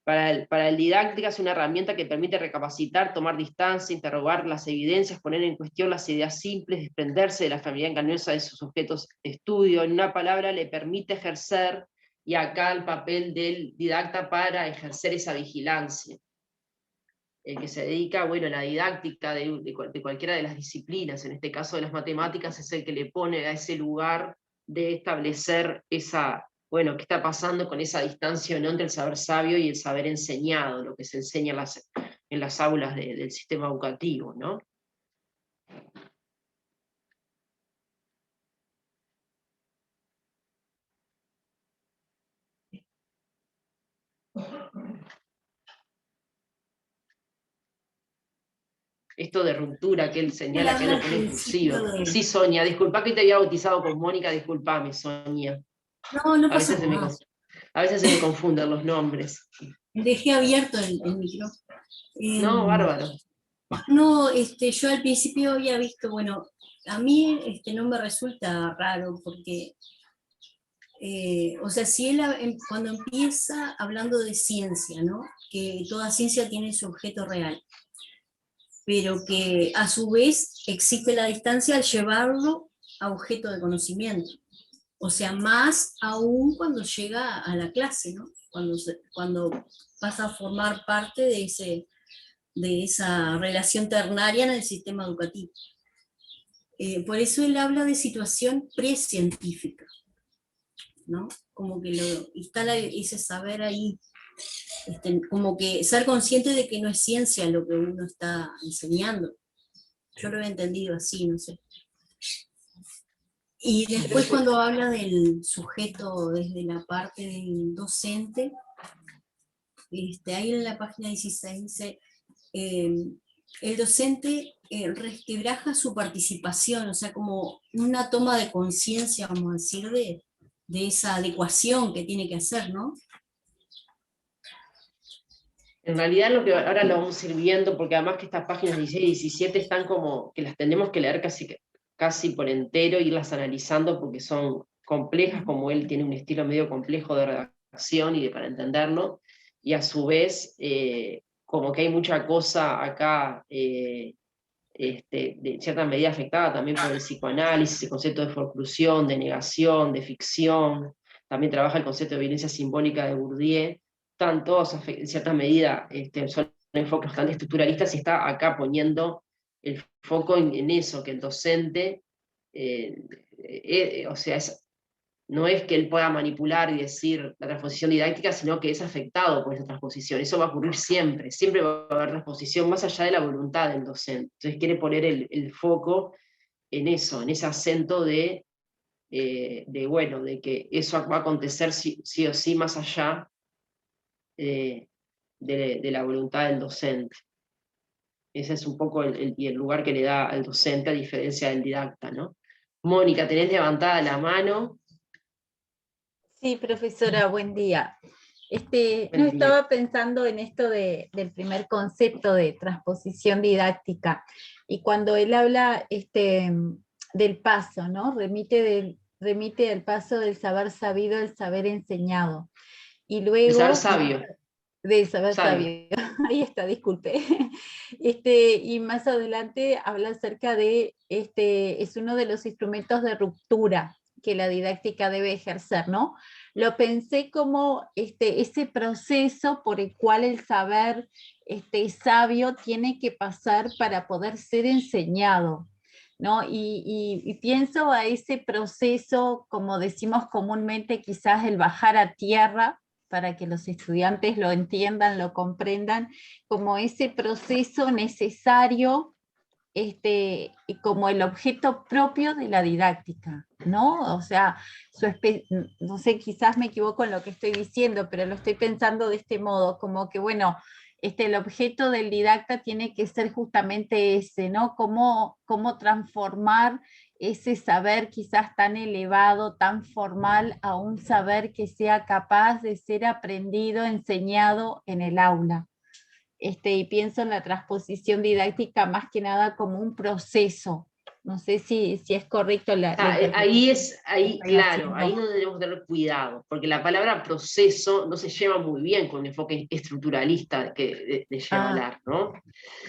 Para el didáctica es una herramienta que permite recapacitar, tomar distancia, interrogar las evidencias, poner en cuestión las ideas simples, desprenderse de la familiaridad engañosa de sus objetos de estudio. En una palabra, le permite ejercer, y acá el papel del didacta para ejercer esa vigilancia. El que se dedica, bueno, a la didáctica de cualquiera de las disciplinas, en este caso de las matemáticas, es el que le pone a ese lugar de establecer esa bueno, qué está pasando con esa distancia, ¿no?, entre el saber sabio y el saber enseñado, lo que se enseña en las aulas del sistema educativo, ¿no? Esto de ruptura que él Él señala, que él habla lo al pone principio inclusivo. de... Sí, Sonia, disculpa que te había bautizado con Mónica, disculpame, Sonia. No, no A pasa veces nada. a veces se me confunden los nombres. Dejé abierto el micrófono. No, bárbaro. No, yo al principio había visto, bueno, a mí no me resulta raro porque, o sea, si él cuando empieza hablando de ciencia, ¿no? Que toda ciencia tiene su objeto real, pero que a su vez existe la distancia al llevarlo a objeto de conocimiento. O sea, más aún cuando llega a la clase, ¿no? Cuando pasa a formar parte de esa relación ternaria en el sistema educativo. Por eso él habla de situación precientífica, ¿no? Como que lo instala ese saber ahí, como que ser consciente de que no es ciencia lo que uno está enseñando. Yo lo he entendido así, no sé. Y después cuando habla del sujeto desde la parte del docente, ahí en la página 16 dice, el docente resquebraja su participación, o sea, como una toma de conciencia, vamos a decir, de esa adecuación que tiene que hacer, ¿no? En realidad lo que ahora lo vamos a ir viendo, porque además que estas páginas 16 y 17 están como, que las tenemos que leer casi por entero, irlas analizando porque son complejas, como él tiene un estilo medio complejo de redacción y para entenderlo, y a su vez como que hay mucha cosa acá de cierta medida afectada también por el psicoanálisis, el concepto de forclusión, de negación, de ficción, también trabaja el concepto de violencia simbólica de Bourdieu, están todos en cierta medida, son enfoques bastante estructuralistas y está acá poniendo el foco en eso, que el docente, o sea, no es que él pueda manipular y decir la transposición didáctica, sino que es afectado por esa transposición. Eso va a ocurrir siempre, siempre va a haber transposición más allá de la voluntad del docente. Entonces quiere poner el foco en eso, en ese acento bueno, de que eso va a acontecer sí o sí más allá de la voluntad del docente. Ese es un poco el lugar que le da al docente a diferencia del didacta, ¿no? Mónica, tenés levantada la mano. Sí, profesora, buen día. Buen día. Estaba pensando en esto del primer concepto de transposición didáctica, y cuando él habla del paso, ¿no? Remite al paso del saber sabido al saber enseñado. Y luego... El saber sabio. Del saber Sabio. sabio. Ahí está, disculpe. Y más adelante habla acerca de, es uno de los instrumentos de ruptura que la didáctica debe ejercer, ¿no? Lo pensé como ese proceso por el cual el saber sabio tiene que pasar para poder ser enseñado, ¿no? Y pienso a ese proceso, como decimos comúnmente, quizás el bajar a tierra, para que los estudiantes lo entiendan, lo comprendan, como ese proceso necesario como el objeto propio de la didáctica, ¿no? O sea, no sé, quizás me equivoco en lo que estoy diciendo, pero lo estoy pensando de este modo, como que, bueno, el objeto del didacta tiene que ser justamente ese, ¿no? Cómo transformar ese saber quizás tan elevado, tan formal, a un saber que sea capaz de ser aprendido, enseñado en el aula. Y pienso en la transposición didáctica más que nada como un proceso. No sé si es correcto la ahí, claro, ahí no debemos tener cuidado, porque la palabra proceso no se lleva muy bien con el enfoque estructuralista de Llevalar, ¿no?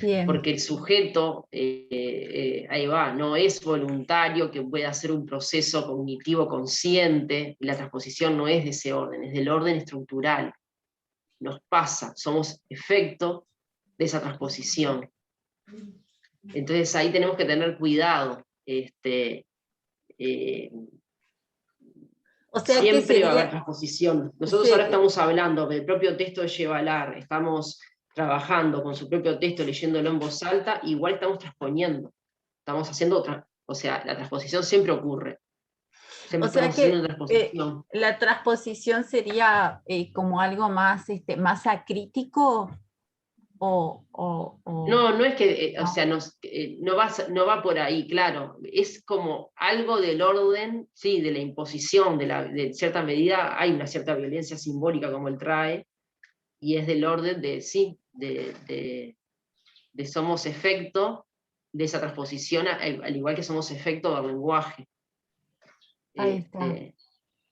Bien. Porque el sujeto, ahí va, no es voluntario que pueda hacer un proceso cognitivo consciente, y la transposición no es de ese orden, es del orden estructural. Nos pasa, somos efecto de esa transposición. Entonces ahí tenemos que tener cuidado. O sea que Siempre va a haber sería... transposición. Nosotros ahora estamos hablando del propio texto de Yevalar, estamos trabajando con su propio texto, leyéndolo en voz alta, igual estamos transponiendo. Estamos haciendo otra, o sea, la transposición siempre ocurre. Siempre O sea estamos haciendo que una transposición. la transposición sería como algo más, más acrítico No, no es que, o no. sea, no va por ahí, claro. Es como algo del orden, sí, de la imposición, de cierta medida, hay una cierta violencia simbólica como él trae, y es del orden de, sí, de somos efecto de esa transposición, al igual que somos efecto del lenguaje. Ahí está.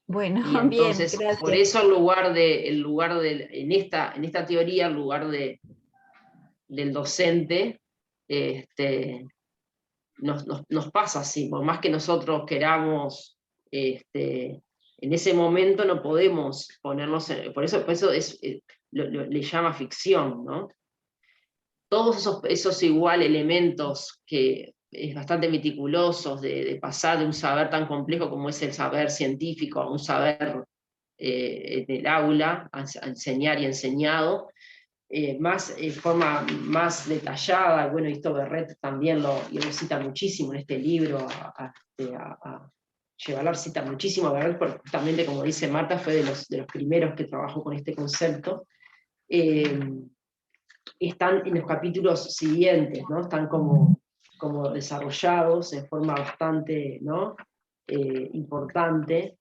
Bueno, Y bien, entonces, por gracias. eso en esta teoría, el lugar del docente, nos pasa así, por más que nosotros queramos, en ese momento no podemos ponernos, por eso le llama ficción, ¿no? Todos esos igual elementos que es bastante meticulosos de pasar de un saber tan complejo como es el saber científico a un saber del aula, a enseñar y enseñado, forma más detallada. Bueno, esto Berret también lo cita muchísimo en este libro, Yevalar cita muchísimo a Berret, porque justamente, como dice Marta, fue de los primeros que trabajó con este concepto. Están en los capítulos siguientes, ¿no? Están como desarrollados en forma bastante, ¿no? Importante,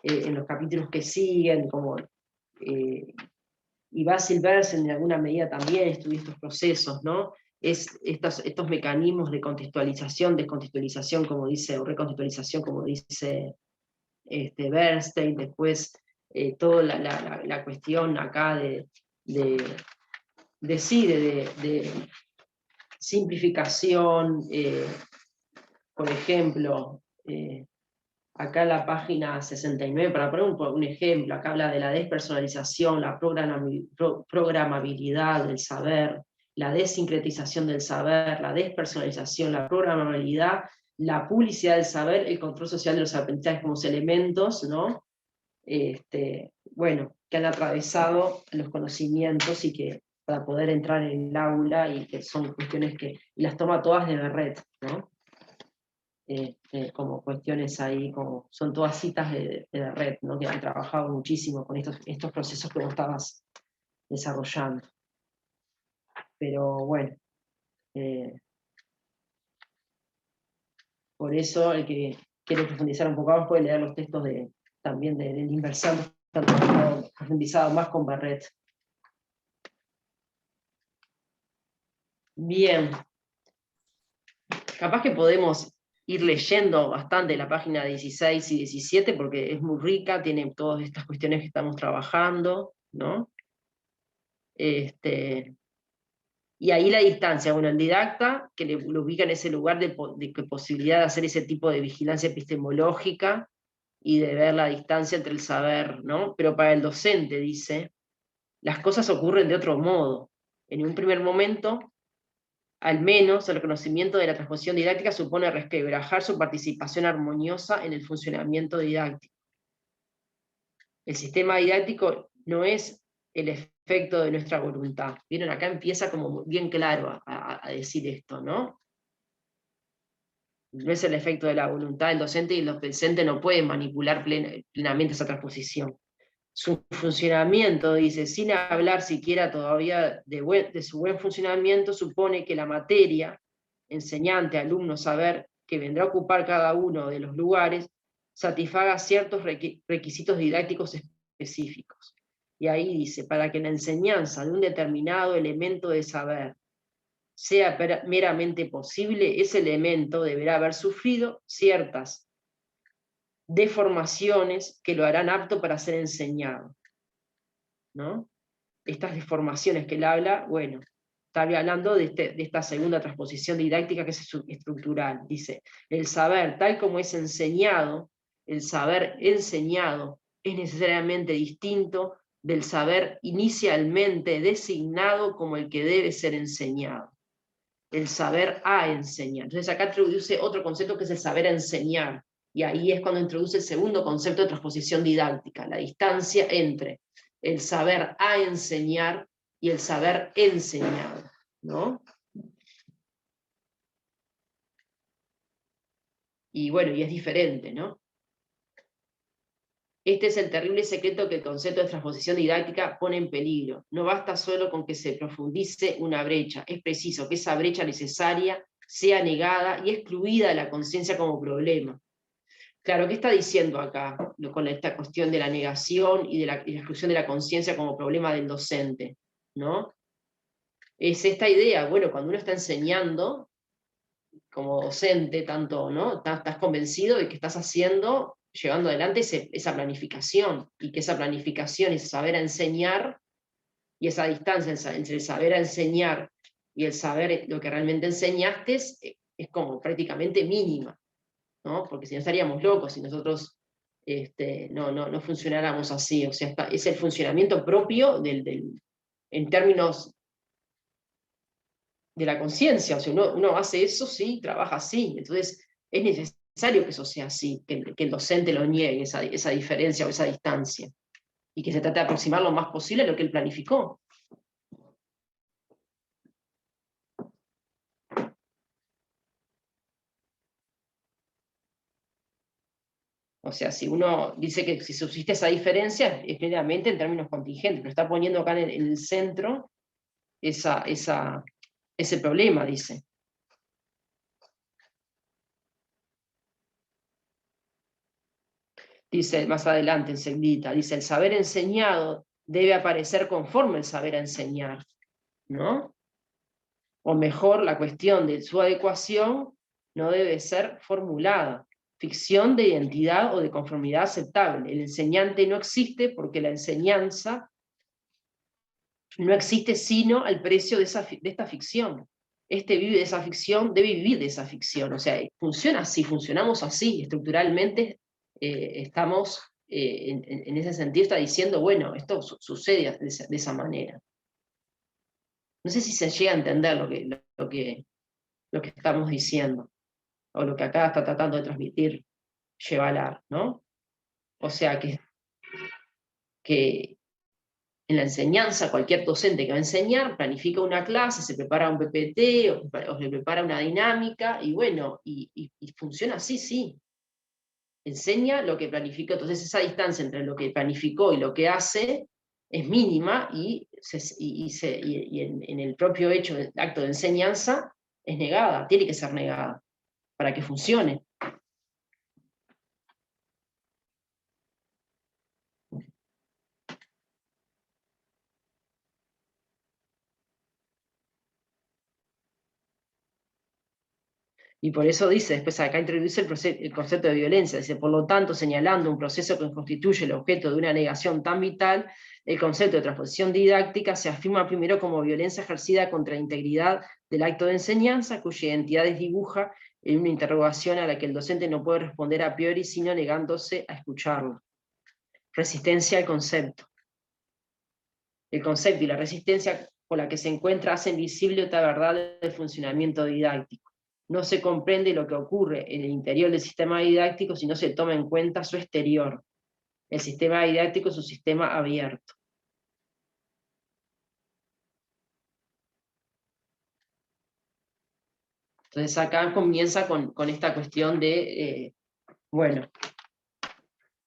en los capítulos que siguen, y Basil Bersen en alguna medida también estudió estos procesos, ¿no? Estos mecanismos de contextualización, descontextualización, como dice, o recontextualización, como dice Bernstein, después toda la cuestión acá de simplificación, por ejemplo, acá en la página 69, para poner un ejemplo, acá habla de la despersonalización, la programabilidad del saber, la desincretización del saber, la despersonalización, la programabilidad, la publicidad del saber, el control social de los aprendizajes como elementos, ¿no? Bueno, que han atravesado los conocimientos y que para poder entrar en el aula, y que son cuestiones que las toma todas de Berret, ¿no? Como cuestiones ahí, como son todas citas de Berret, ¿no? Que han trabajado muchísimo con estos procesos que vos estabas desarrollando. Pero bueno, por eso el que quiere profundizar un poco más puede leer los textos también de Inversión, que han profundizado más con Berret. Bien, capaz que podemos ir leyendo bastante la página 16 y 17, porque es muy rica, tiene todas estas cuestiones que estamos trabajando, ¿no? Y ahí la distancia, bueno, el didacta, que lo ubica en ese lugar de posibilidad de hacer ese tipo de vigilancia epistemológica y de ver la distancia entre el saber, ¿no? Pero para el docente, dice, las cosas ocurren de otro modo. En un primer momento, al menos, el reconocimiento de la transposición didáctica supone resquebrajar su participación armoniosa en el funcionamiento didáctico. El sistema didáctico no es el efecto de nuestra voluntad. ¿Vieron? Acá empieza como bien claro a decir esto, ¿no? No es el efecto de la voluntad del docente, y los docentes no pueden manipular plenamente esa transposición. Su funcionamiento, dice, sin hablar siquiera todavía de su buen funcionamiento, supone que la materia, enseñante, alumno, saber, que vendrá a ocupar cada uno de los lugares, satisfaga ciertos requisitos didácticos específicos. Y ahí dice, para que la enseñanza de un determinado elemento de saber sea meramente posible, ese elemento deberá haber sufrido ciertas deformaciones que lo harán apto para ser enseñado, ¿no? Estas deformaciones que él habla, bueno, está hablando de esta segunda transposición didáctica que es estructural. Dice, el saber tal como es enseñado, el saber enseñado es necesariamente distinto del saber inicialmente designado como el que debe ser enseñado. El saber a enseñar. Entonces acá introduce otro concepto que es el saber a enseñar, Y ahí es cuando introduce el segundo concepto de transposición didáctica, la distancia entre el saber a enseñar y el saber enseñado, ¿no? Y bueno, y es diferente, ¿no? Este es el terrible secreto que el concepto de transposición didáctica pone en peligro. No basta solo con que se profundice una brecha, es preciso que esa brecha necesaria sea negada y excluida de la conciencia como problema. Claro, ¿qué está diciendo acá con esta cuestión de la negación y de la exclusión de la conciencia como problema del docente? ¿No? Es esta idea, bueno, cuando uno está enseñando, como docente, tanto, ¿no? Estás convencido de que estás haciendo, llevando adelante esa planificación, y que esa planificación, ese saber a enseñar, y esa distancia entre el saber a enseñar y el saber lo que realmente enseñaste es como prácticamente mínima, ¿no? Porque si no estaríamos locos, si nosotros no funcionáramos así, o sea, es el funcionamiento propio en términos de la conciencia, o sea, uno hace eso, sí, trabaja así, entonces es necesario que eso sea así, que el docente lo niegue, esa diferencia o esa distancia, y que se trate de aproximar lo más posible a lo que él planificó. O sea, si uno dice que si subsiste esa diferencia, es plenamente en términos contingentes, pero está poniendo acá en el centro ese problema, dice. Dice más adelante, enseguida, dice, el saber enseñado debe aparecer conforme el saber a enseñar, ¿no? O mejor, la cuestión de su adecuación no debe ser formulada. Ficción de identidad o de conformidad aceptable. El enseñante no existe porque la enseñanza no existe sino al precio de esta ficción. Este vive de esa ficción, debe vivir de esa ficción. O sea, funciona así, funcionamos así, estructuralmente estamos, en ese sentido, está diciendo, bueno, esto sucede de esa manera. No sé si se llega a entender lo que estamos diciendo, o lo que acá está tratando de transmitir Yevalar, ¿no? O sea, que en la enseñanza, cualquier docente que va a enseñar planifica una clase, se prepara un PPT o se prepara una dinámica, y bueno, y funciona así, sí. Enseña lo que planificó, entonces esa distancia entre lo que planificó y lo que hace es mínima, y en el propio hecho del acto de enseñanza es negada, tiene que ser negada para que funcione. Y por eso dice, después acá introduce el concepto de violencia, dice, por lo tanto, señalando un proceso que constituye el objeto de una negación tan vital, el concepto de transposición didáctica se afirma primero como violencia ejercida contra la integridad del acto de enseñanza, cuya identidad dibuja en una interrogación a la que el docente no puede responder a priori, sino negándose a escucharlo. Resistencia al concepto. El concepto y la resistencia por la que se encuentra hacen visible otra verdad del funcionamiento didáctico. No se comprende lo que ocurre en el interior del sistema didáctico si no se toma en cuenta su exterior. El sistema didáctico es un sistema abierto. Entonces acá comienza con esta cuestión de, bueno,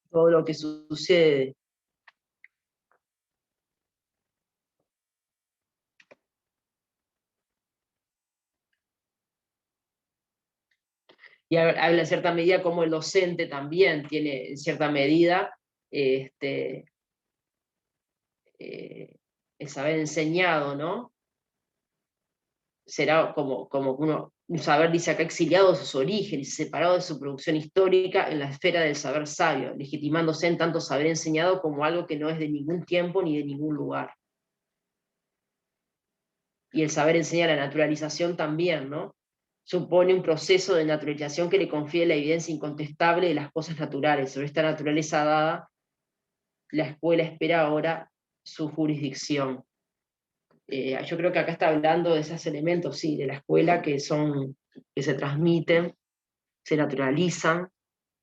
todo lo que sucede. Y habla en cierta medida como el docente también tiene en cierta medida el saber enseñado, ¿no? Será como un saber, dice acá, exiliado de sus orígenes, separado de su producción histórica en la esfera del saber sabio, legitimándose en tanto saber enseñado como algo que no es de ningún tiempo ni de ningún lugar. Y el saber enseñar, la naturalización también, ¿no? Supone un proceso de naturalización que le confiere la evidencia incontestable de las cosas naturales. Sobre esta naturaleza dada, la escuela espera ahora su jurisdicción. Yo creo que acá está hablando de esos elementos, sí, de la escuela que se transmiten, se naturalizan,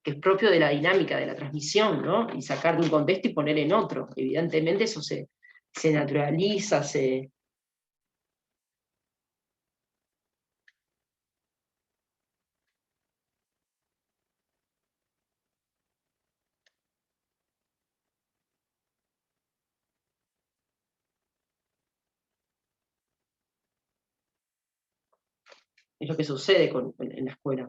que es propio de la dinámica de la transmisión, ¿no? Y sacar de un contexto y poner en otro. Evidentemente eso se naturaliza, es lo que sucede en la escuela.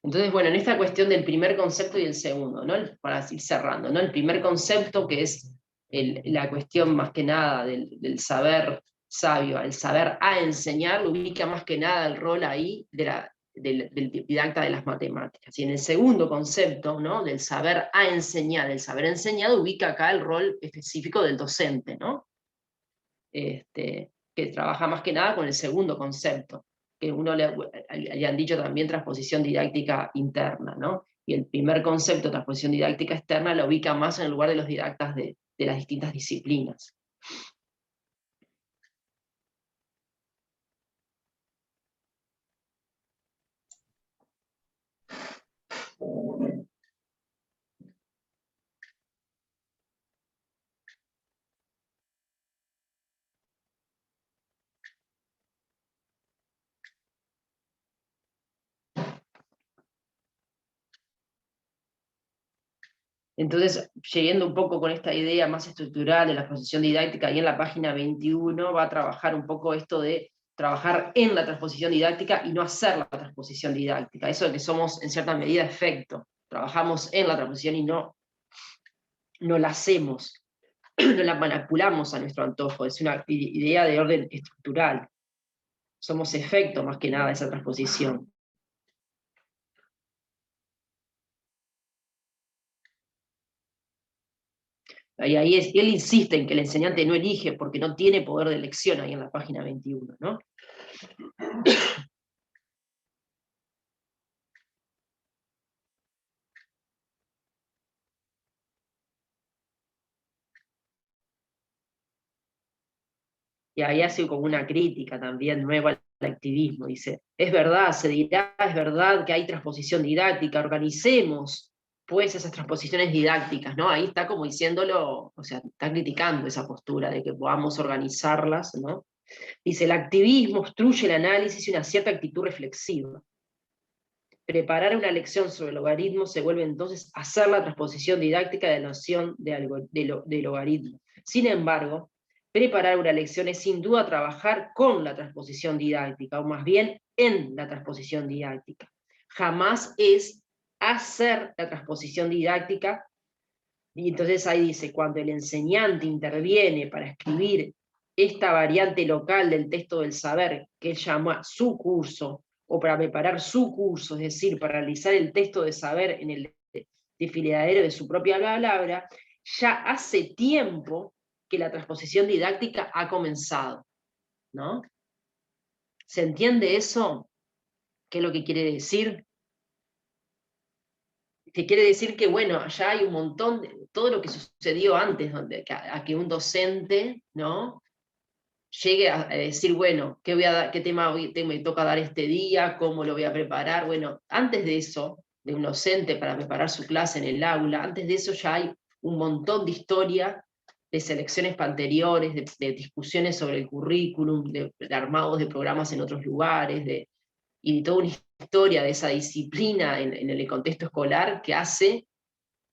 Entonces, bueno, en esta cuestión del primer concepto y el segundo, ¿no? Para ir cerrando, ¿no? El primer concepto, que es la cuestión más que nada del saber sabio, el saber a enseñar, lo ubica más que nada el rol ahí del didacta de las matemáticas. Y en el segundo concepto, ¿no? Del saber a enseñar, el saber enseñado, ubica acá el rol específico del docente, ¿no? Que trabaja más que nada con el segundo concepto, que uno le han dicho también transposición didáctica interna, ¿no? Y el primer concepto, transposición didáctica externa, lo ubica más en el lugar de los didactas de las distintas disciplinas. Entonces, siguiendo un poco con esta idea más estructural de la transposición didáctica, ahí en la página 21 va a trabajar un poco esto de trabajar en la transposición didáctica y no hacer la transposición didáctica. Eso de que somos en cierta medida efecto. Trabajamos en la transposición y no la hacemos, no la manipulamos a nuestro antojo. Es una idea de orden estructural. Somos efecto más que nada de esa transposición. Y ahí él insiste en que el enseñante no elige porque no tiene poder de elección, ahí en la página 21, ¿no? Y ahí hace como una crítica también nueva al activismo. Dice, es verdad, se dirá, es verdad que hay transposición didáctica, organicemos pues esas transposiciones didácticas, ¿no? Ahí está como diciéndolo, o sea, está criticando esa postura de que podamos organizarlas, ¿no? Dice, el activismo obstruye el análisis y una cierta actitud reflexiva. Preparar una lección sobre logaritmos se vuelve entonces hacer la transposición didáctica de la noción de logaritmo. Sin embargo, preparar una lección es sin duda trabajar con la transposición didáctica, o más bien en la transposición didáctica. Jamás es hacer la transposición didáctica, y entonces ahí dice, cuando el enseñante interviene para escribir esta variante local del texto del saber, que él llama su curso, o para preparar su curso, es decir, para realizar el texto de saber en el desfiladero de su propia palabra, ya hace tiempo que la transposición didáctica ha comenzado, ¿no? ¿Se entiende eso? ¿Qué es lo que quiere decir? Que quiere decir que, bueno, ya hay un montón de todo lo que sucedió antes, a que un docente, ¿no?, llegue a decir, bueno, ¿qué tema me toca dar este día? ¿Cómo lo voy a preparar? Bueno, antes de eso, de un docente para preparar su clase en el aula, antes de eso ya hay un montón de historia, de selecciones anteriores, de discusiones sobre el currículum, de armados de programas en otros lugares, y toda una historia de esa disciplina en el contexto escolar que hace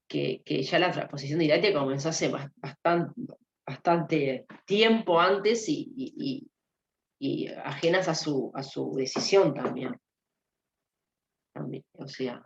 que ya la transposición didáctica comenzó hace bastante tiempo antes y ajenas a su decisión también. O sea.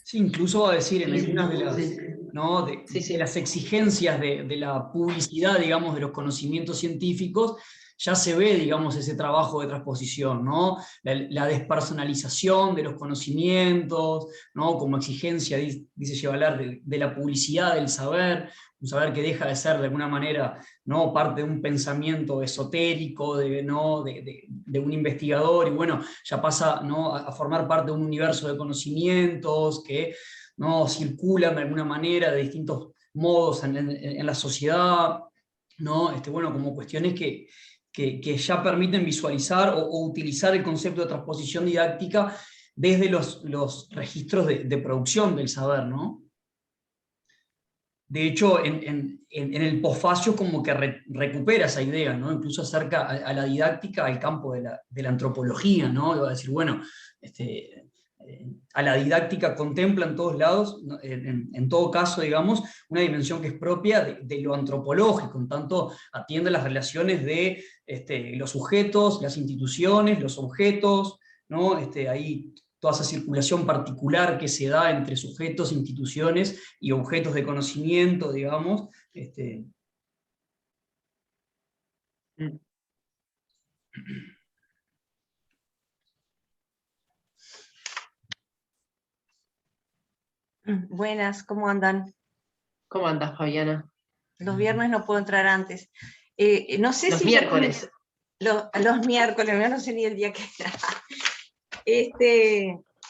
Sí, incluso va a decir en algunas de las, Sí. ¿no?, de las exigencias de la publicidad, digamos, de los conocimientos científicos, ya se ve, digamos, ese trabajo de transposición, ¿no? La despersonalización de los conocimientos, ¿no? Como exigencia, dice Chevaler, de la publicidad del saber, un saber que deja de ser de alguna manera, ¿no? Parte de un pensamiento esotérico, ¿no? de un investigador, y bueno, ya pasa, ¿no? a formar parte de un universo de conocimientos que, ¿no? circulan de alguna manera de distintos modos en la sociedad, ¿no? Bueno, como cuestiones que ya permiten visualizar o utilizar el concepto de transposición didáctica desde los registros de producción del saber, ¿no? De hecho, en el posfacio como que recupera esa idea, ¿no? Incluso acerca a la didáctica al campo de la antropología, ¿no? Y va a decir, bueno, a la didáctica contempla en todos lados, ¿no? En todo caso, digamos, una dimensión que es propia de lo antropológico, en tanto atiende las relaciones de los sujetos, las instituciones, los objetos, ¿no? Ahí toda esa circulación particular que se da entre sujetos, instituciones y objetos de conocimiento, digamos. Buenas, ¿cómo andan? ¿Cómo andas, Fabiana? Los viernes no puedo entrar antes. No sé Los si miércoles. los miércoles, no sé ni el día que era.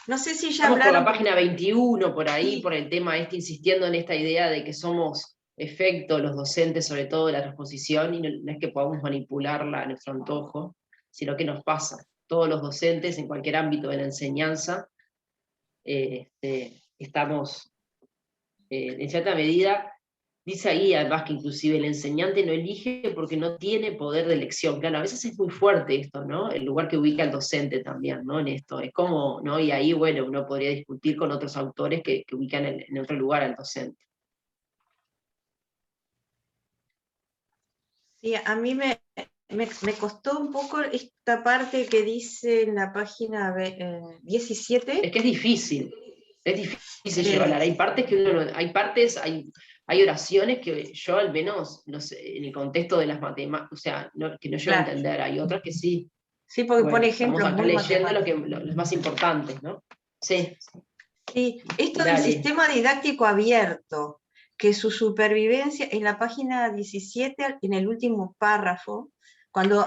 No sé si ya Estamos por la hablaron. página 21, por ahí, Sí. por el tema insistiendo en esta idea de que somos efecto, los docentes, sobre todo de la transposición, y no es que podamos manipularla a nuestro antojo, sino que nos pasa. Todos los docentes, en cualquier ámbito de la enseñanza, estamos, en cierta medida, dice ahí además que inclusive el enseñante no elige porque no tiene poder de elección. Claro, a veces es muy fuerte esto, ¿no? El lugar que ubica el docente también, ¿no? En esto. Es como, ¿no? Y ahí, bueno, uno podría discutir con otros autores que ubican en otro lugar al docente. Sí, a mí me costó un poco esta parte que dice en la página 17. Es que es difícil llevarla. Hay partes que uno no, hay oraciones que yo al menos, no sé, en el contexto de las matemáticas, o sea, que no llego a Claro. entender, hay otras que sí. Sí, porque Bueno, pone estamos ejemplos acá muy leyendo matemáticos. los más importantes, ¿no? Sí, Sí, esto del dale. sistema didáctico abierto, que su supervivencia, en la página 17, en el último párrafo, cuando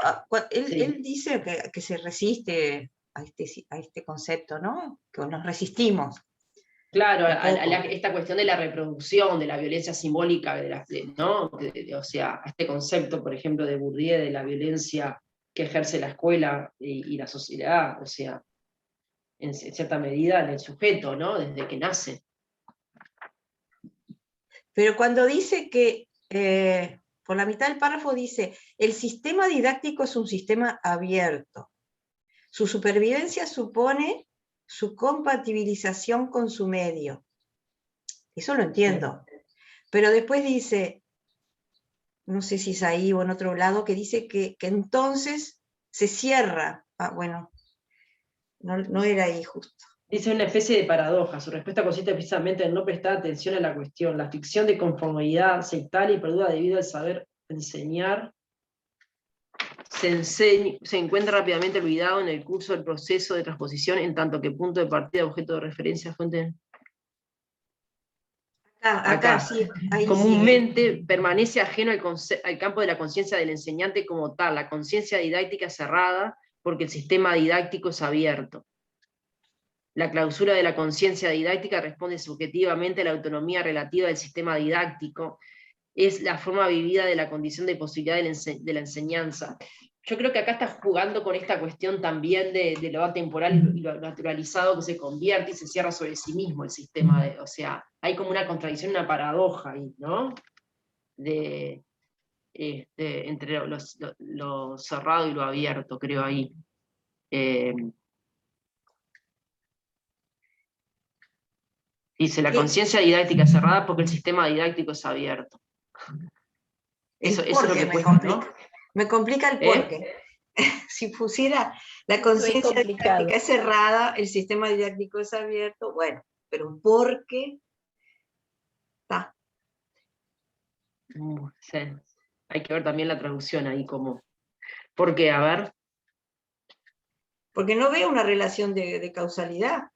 él dice que se resiste a este concepto, ¿no? Que nos resistimos. Claro, Un poco. esta cuestión de la reproducción, de la violencia simbólica, ¿no? O sea, a este concepto, por ejemplo, de Bourdieu, de la violencia que ejerce la escuela y la sociedad, o sea, en cierta medida en el sujeto, ¿no? Desde que nace. Pero cuando dice que, por la mitad del párrafo dice, el sistema didáctico es un sistema abierto. Su supervivencia supone su compatibilización con su medio. Eso lo entiendo. Pero después dice, no sé si es ahí o en otro lado, que dice que entonces se cierra. Ah, bueno, no era ahí justo. Dice una especie de paradoja. Su respuesta consiste precisamente en no prestar atención a la cuestión. La ficción de conformidad sectaria y perdura debido al saber enseñar se encuentra rápidamente olvidado en el curso del proceso de transposición, en tanto que punto de partida, objeto de referencia, fuente. Acá sí, ahí comúnmente sigue. permanece ajeno al campo de la conciencia del enseñante como tal. La conciencia didáctica es cerrada porque el sistema didáctico es abierto. La clausura de la conciencia didáctica responde subjetivamente a la autonomía relativa del sistema didáctico. Es la forma vivida de la condición de posibilidad de la enseñanza. Yo creo que acá está jugando con esta cuestión también de lo atemporal y lo naturalizado que se convierte y se cierra sobre sí mismo el sistema. O sea, hay como una contradicción, una paradoja ahí, ¿no? Entre lo cerrado y lo abierto, creo ahí. Dice, la conciencia didáctica es cerrada porque el sistema didáctico es abierto. Eso es lo que cuesta, ¿no? Me complica el porqué. Si pusiera la conciencia didáctica es cerrada, el sistema didáctico es abierto, bueno, pero ¿por qué? Está. Sí. Hay que ver también la traducción ahí, como Porque, a ver, Porque no veo una relación de causalidad.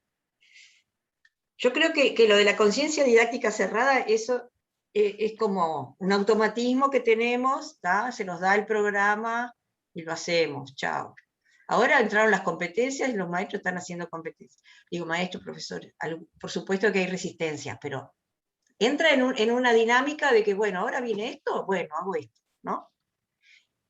Yo creo que lo de la conciencia didáctica cerrada, eso es como un automatismo que tenemos, ¿tá? Se nos da el programa y lo hacemos, chao. Ahora entraron las competencias y los maestros están haciendo competencias. Digo, maestros, profesores, por supuesto que hay resistencia, pero entra en una dinámica de que, bueno, ahora viene esto, bueno, hago esto, ¿no?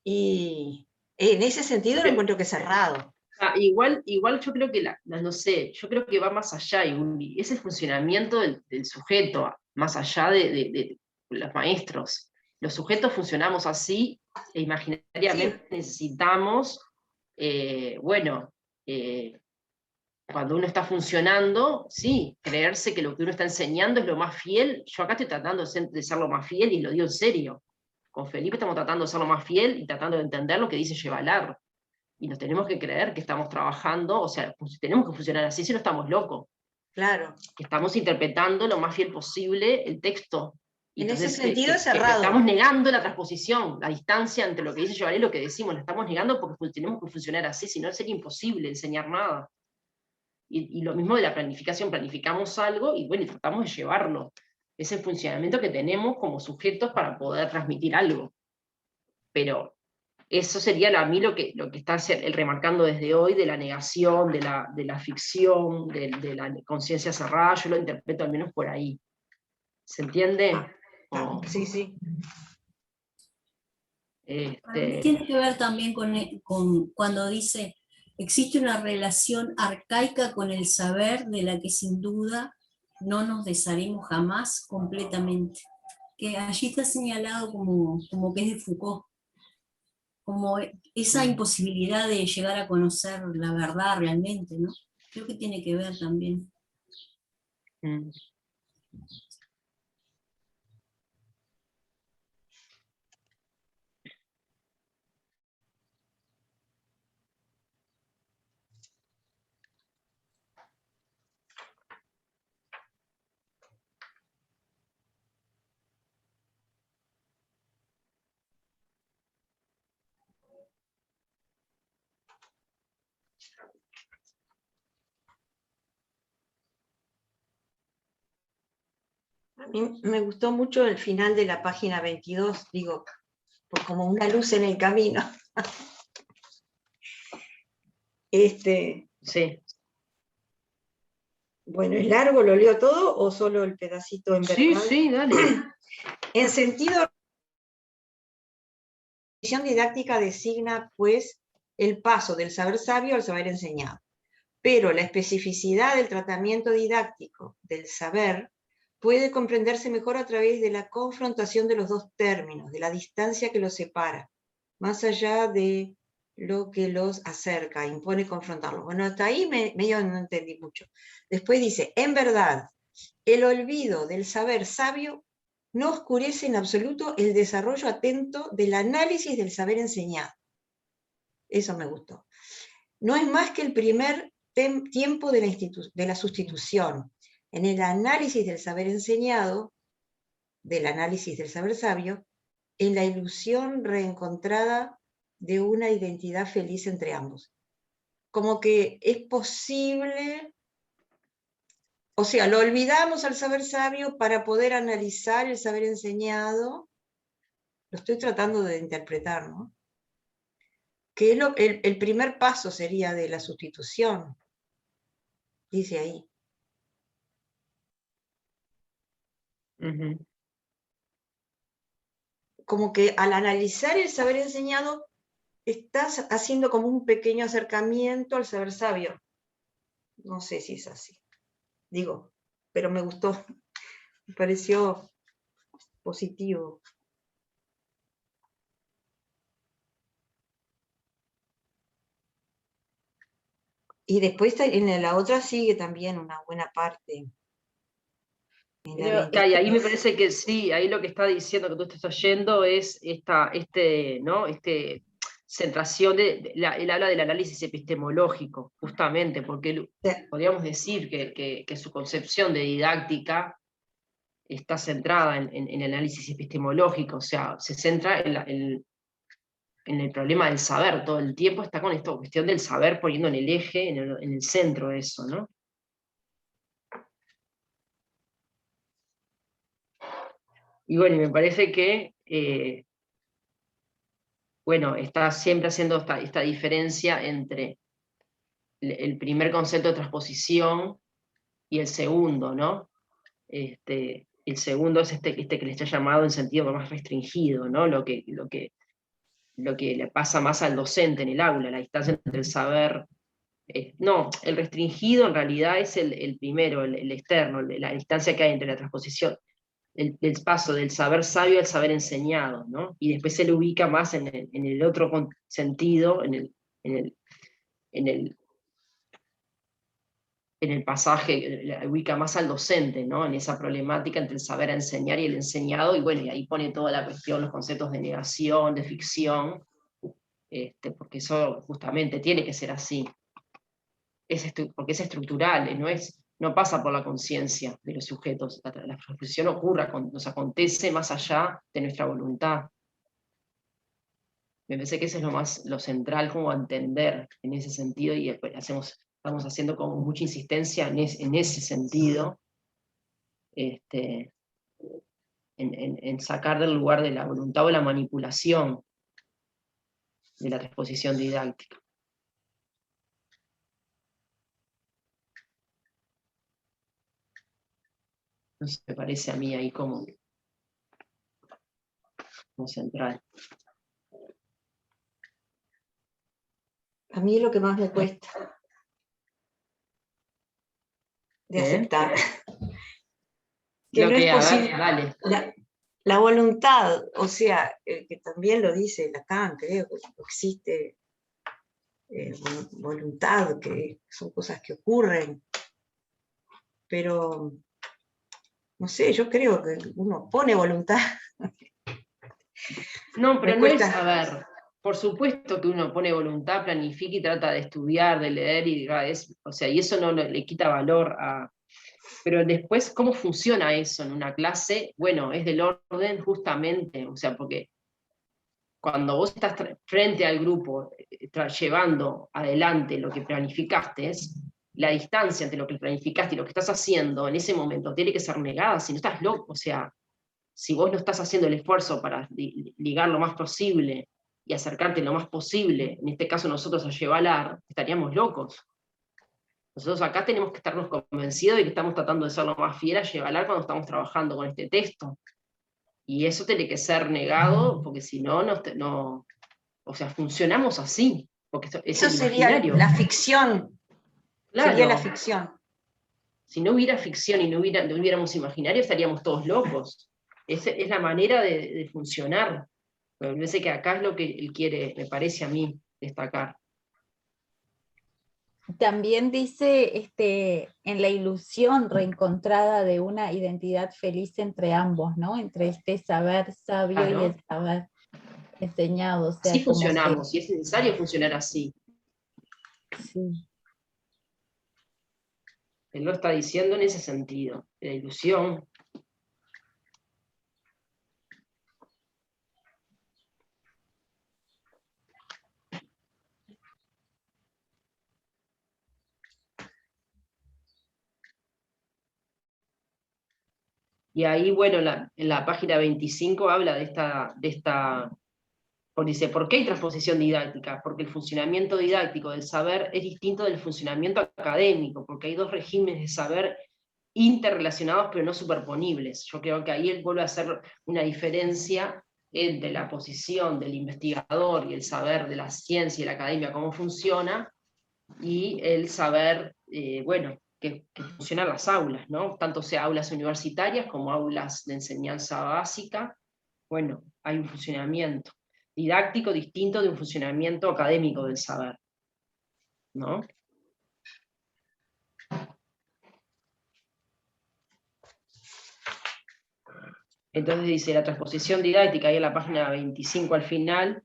Y en ese sentido lo encuentro que es cerrado. igual yo creo que, no sé, yo creo que va más allá, y es el funcionamiento del sujeto, más allá de los maestros. Los sujetos funcionamos así, e imaginariamente necesitamos, bueno, cuando uno está funcionando, sí, creerse que lo que uno está enseñando es lo más fiel. Yo acá estoy tratando de ser lo más fiel, y lo digo en serio. Con Felipe estamos tratando de ser lo más fiel y tratando de entender lo que dice Yevalar. Y nos tenemos que creer que estamos trabajando, o sea, tenemos que funcionar así, si no estamos locos. Claro. Que estamos interpretando lo más fiel posible el texto. Y En entonces, ese sentido es que cerrado. estamos negando la transposición, la distancia entre lo que dice Yevalar y lo que decimos. La estamos negando porque tenemos que funcionar así, si no sería imposible enseñar nada. Y lo mismo de la planificación, planificamos algo y bueno, y tratamos de llevarlo. Es el funcionamiento que tenemos como sujetos para poder transmitir algo. Pero eso sería a mí lo que está remarcando desde hoy de la negación, de la ficción, de la conciencia cerrada. Yo lo interpreto al menos por ahí. ¿Se entiende? Sí, sí. Tiene que ver también con cuando dice, existe una relación arcaica con el saber de la que sin duda no nos desharemos jamás completamente. Que allí está señalado como que es de Foucault, como esa imposibilidad de llegar a conocer la verdad realmente, ¿no? Creo que tiene que ver también. A mí me gustó mucho el final de la página 22, digo, como una luz en el camino. Sí. Bueno, ¿es largo? ¿Lo leo todo o solo el pedacito en verdad? Sí, dale. En sentido, la visión didáctica designa, pues, el paso del saber sabio al saber enseñado. Pero la especificidad del tratamiento didáctico del saber puede comprenderse mejor a través de la confrontación de los dos términos, de la distancia que los separa, más allá de lo que los acerca, impone confrontarlos. Bueno, hasta ahí medio no entendí mucho. Después dice, en verdad, el olvido del saber sabio no oscurece en absoluto el desarrollo atento del análisis del saber enseñado. Eso me gustó. No es más que el primer tiempo de la sustitución. En el análisis del saber enseñado, del análisis del saber sabio, en la ilusión reencontrada de una identidad feliz entre ambos. Como que es posible, o sea, lo olvidamos al saber sabio para poder analizar el saber enseñado. Lo estoy tratando de interpretar, ¿no? Que el primer paso sería de la sustitución, dice ahí. Como que al analizar el saber enseñado, estás haciendo como un pequeño acercamiento al saber sabio. No sé si es así. Digo, pero me gustó. Me pareció positivo. Y después en la otra sigue también una buena parte. Y ahí me parece que sí, ahí lo que está diciendo que tú te estás yendo es centración él habla del análisis epistemológico, justamente, porque podríamos decir que su concepción de didáctica está centrada en el análisis epistemológico, o sea, se centra en el problema del saber, todo el tiempo está con esta cuestión del saber poniendo en el eje, en el centro de eso, ¿no? Y bueno, y me parece que, bueno, está siempre haciendo esta diferencia entre el primer concepto de transposición y el segundo, ¿no? El segundo es este que le está llamado en sentido más restringido, ¿no? Lo que le pasa más al docente en el aula, la distancia entre el saber. No, el restringido en realidad es el primero, el externo, la distancia que hay entre la transposición, el paso del saber sabio al saber enseñado, ¿no? Y después se le ubica más en el otro sentido, en el pasaje, la ubica más al docente, ¿no? En esa problemática entre el saber a enseñar y el enseñado, y bueno, y ahí pone toda la cuestión, los conceptos de negación, de ficción, porque eso justamente tiene que ser así. Porque es estructural, no pasa por la conciencia de los sujetos. La transposición nos acontece más allá de nuestra voluntad. Me parece que eso es lo central como a entender en ese sentido, y después estamos haciendo como mucha insistencia en ese sentido, en sacar del lugar de la voluntad o la manipulación de la transposición didáctica. No sé, me parece a mí ahí como central. A mí es lo que más me cuesta de aceptar. Que no es posible. Dale. La voluntad, o sea, que también lo dice Lacan, creo que existe voluntad, que son cosas que ocurren, pero no sé, yo creo que uno pone voluntad. No, pero no es, a ver, por supuesto que uno pone voluntad, planifica y trata de estudiar, de leer, y eso no le quita valor a... Pero después, ¿cómo funciona eso en una clase? Bueno, es del orden justamente, o sea, porque cuando vos estás frente al grupo, llevando adelante lo que planificaste, la distancia entre lo que planificaste y lo que estás haciendo en ese momento tiene que ser negada, si no estás loco, o sea, si vos no estás haciendo el esfuerzo para ligar lo más posible y acercarte lo más posible, en este caso nosotros a Yevalar, estaríamos locos. Nosotros acá tenemos que estarnos convencidos de que estamos tratando de ser lo más fiel a Yevalar cuando estamos trabajando con este texto. Y eso tiene que ser negado, porque si no, o sea, funcionamos así. Porque eso sería la ficción. Claro. Sería la ficción. Si no hubiera ficción y no hubiéramos imaginario, estaríamos todos locos. Es la manera de funcionar. Me parece que acá es lo que él quiere, me parece a mí, destacar. También dice en la ilusión reencontrada de una identidad feliz entre ambos, ¿no? Entre este saber sabio, claro, y el saber enseñado. O sea, así funcionamos, y es necesario funcionar así. Sí. Él lo está diciendo en ese sentido, de la ilusión. Y ahí, bueno, en la página 25 habla de esta dice, ¿por qué hay transposición didáctica? Porque el funcionamiento didáctico del saber es distinto del funcionamiento académico, porque hay dos regímenes de saber interrelacionados pero no superponibles. Yo creo que ahí él vuelve a hacer una diferencia entre la posición del investigador y el saber de la ciencia y la academia, cómo funciona, y el saber, bueno, que funcionan las aulas, ¿no? Tanto sea aulas universitarias como aulas de enseñanza básica. Bueno, hay un funcionamiento didáctico distinto de un funcionamiento académico del saber, ¿no? Entonces dice, la transposición didáctica, ahí en la página 25 al final,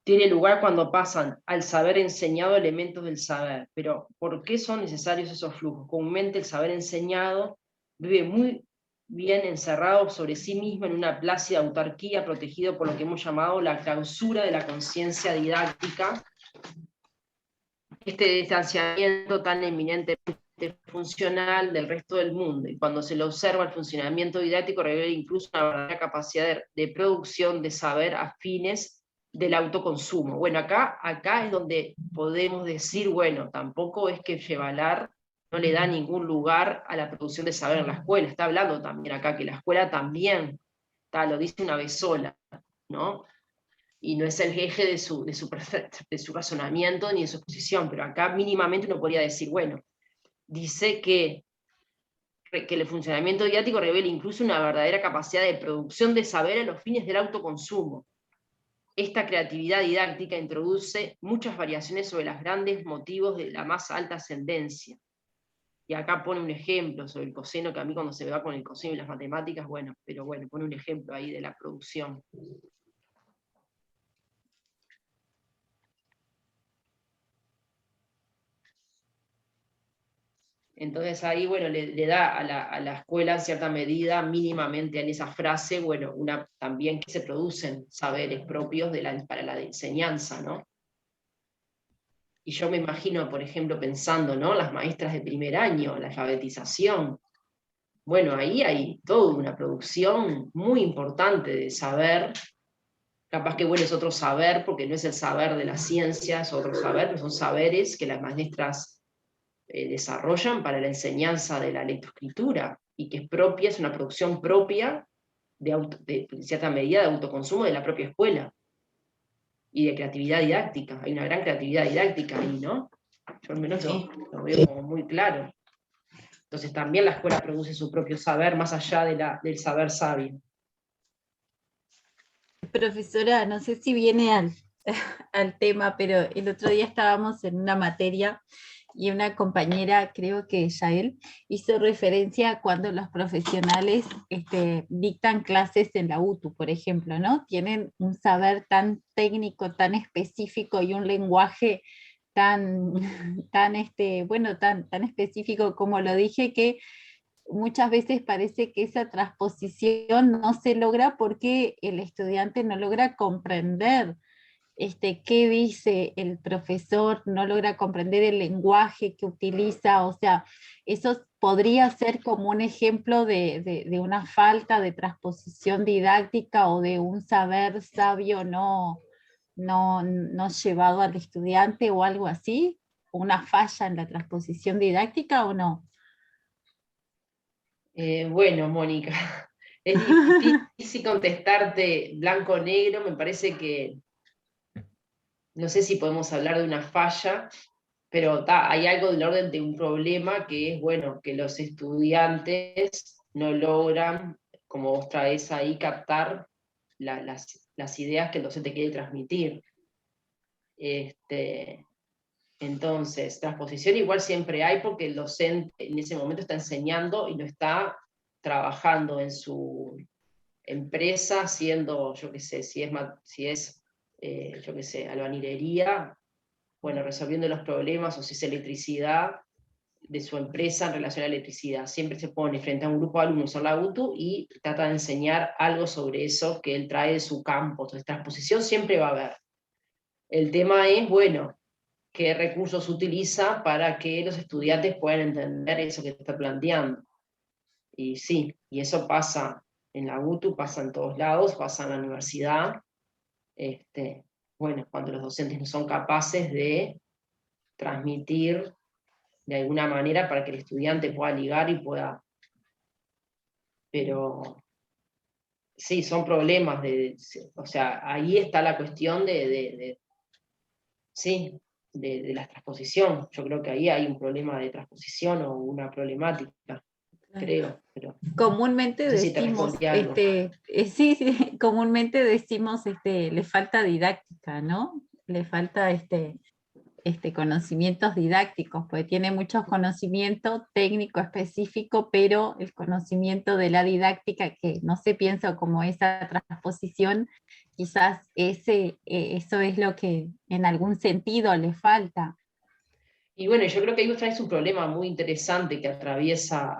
tiene lugar cuando pasan al saber enseñado elementos del saber. Pero, ¿por qué son necesarios esos flujos? Comúnmente el saber enseñado vive muy bien encerrado sobre sí mismo en una plácida autarquía, protegido por lo que hemos llamado la clausura de la conciencia didáctica. Este distanciamiento tan eminentemente funcional del resto del mundo, y cuando se lo observa el funcionamiento didáctico revela incluso una verdadera capacidad de producción de saber a fines del autoconsumo. Bueno, acá es donde podemos decir, bueno, tampoco es que Yevalar no le da ningún lugar a la producción de saber en la escuela, está hablando también acá que la escuela también, lo dice una vez sola, ¿no? Y no es el eje de su razonamiento ni de su exposición, pero acá mínimamente uno podría decir, bueno, dice que el funcionamiento didáctico revela incluso una verdadera capacidad de producción de saber a los fines del autoconsumo. Esta creatividad didáctica introduce muchas variaciones sobre los grandes motivos de la más alta ascendencia. Y acá pone un ejemplo sobre el coseno, que a mí cuando se me va con el coseno y las matemáticas, bueno, pero bueno, pone un ejemplo ahí de la producción. Entonces ahí, bueno, le da a la escuela en cierta medida, mínimamente en esa frase, bueno, también que se producen saberes propios para la enseñanza, ¿no? Y yo me imagino, por ejemplo, pensando, ¿no? Las maestras de primer año, la alfabetización. Bueno, ahí hay toda una producción muy importante de saber. Capaz que bueno, es otro saber, porque no es el saber de la ciencia, es otro saber, pero son saberes que las maestras desarrollan para la enseñanza de la lectoescritura, y que es una producción propia de cierta medida de autoconsumo de la propia escuela, y de creatividad didáctica. Hay una gran creatividad didáctica ahí, ¿no? Yo al menos lo veo como muy claro. Entonces también la escuela produce su propio saber, más allá del saber sabio. Profesora, no sé si viene al tema, pero el otro día estábamos en una materia y una compañera, creo que Yael, hizo referencia a cuando los profesionales dictan clases en la UTU, por ejemplo, ¿no? Tienen un saber tan técnico, tan específico y un lenguaje tan específico como lo dije, que muchas veces parece que esa transposición no se logra porque el estudiante no logra comprender qué dice el profesor, no logra comprender el lenguaje que utiliza. O sea, eso podría ser como un ejemplo de una falta de transposición didáctica o de un saber sabio no llevado al estudiante o algo así, una falla en la transposición didáctica o no. Bueno, Mónica, es difícil contestarte blanco o negro. Me parece que no sé si podemos hablar de una falla, pero hay algo del orden de un problema, que es, bueno, que los estudiantes no logran, como vos traes ahí, captar las ideas que el docente quiere transmitir. Entonces, transposición igual siempre hay, porque el docente en ese momento está enseñando y no está trabajando en su empresa, siendo, yo qué sé, si es yo qué sé, albañilería, bueno, resolviendo los problemas, o si es electricidad, de su empresa en relación a la electricidad. Siempre se pone frente a un grupo de alumnos en la UTU y trata de enseñar algo sobre eso que él trae de su campo. Entonces, transposición siempre va a haber. El tema es, bueno, qué recursos utiliza para que los estudiantes puedan entender eso que está planteando. Y sí, y eso pasa en la UTU, pasa en todos lados, pasa en la universidad. Bueno, cuando los docentes no son capaces de transmitir de alguna manera para que el estudiante pueda ligar y pueda... Pero sí, son problemas o sea, ahí está la cuestión de la transposición. Yo creo que ahí hay un problema de transposición o una problemática, creo. Pero comúnmente no sé si te decimos, respondí algo. sí, comúnmente decimos, le falta didáctica, ¿no? Le falta conocimientos didácticos, porque tiene mucho conocimiento técnico específico, pero el conocimiento de la didáctica, que no se piensa como esa transposición, quizás eso es lo que en algún sentido le falta. Y bueno, yo creo que ahí vos traes un problema muy interesante que atraviesa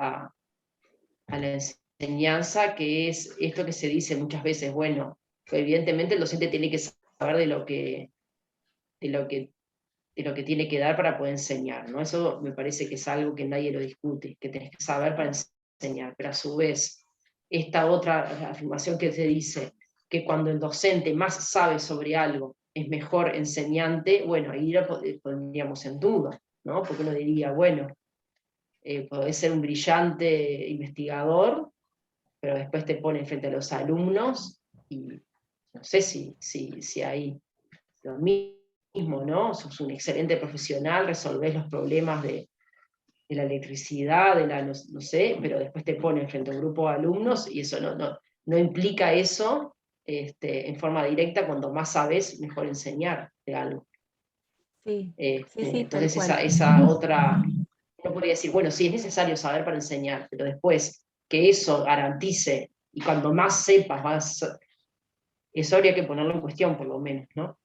a la enseñanza, que es esto que se dice muchas veces, bueno, evidentemente el docente tiene que saber de lo que tiene que dar para poder enseñar, ¿no? Eso me parece que es algo que nadie lo discute, que tenés que saber para enseñar, pero a su vez, esta otra afirmación que se dice, que cuando el docente más sabe sobre algo es mejor enseñante, bueno, ahí lo pondríamos en duda, ¿no? Porque uno diría, bueno, podés ser un brillante investigador, pero después te ponen frente a los alumnos y no sé si hay lo mismo, ¿no? Sos un excelente profesional, resolvés los problemas de la electricidad, no sé, pero después te ponen frente a un grupo de alumnos y eso no implica eso en forma directa. Cuando más sabes, mejor enseñar de algo. Sí, sí, tal Entonces cual. esa otra, uno podría decir, bueno, sí es necesario saber para enseñar, pero después que eso garantice, y cuando más sepas, eso habría que ponerlo en cuestión por lo menos, ¿no?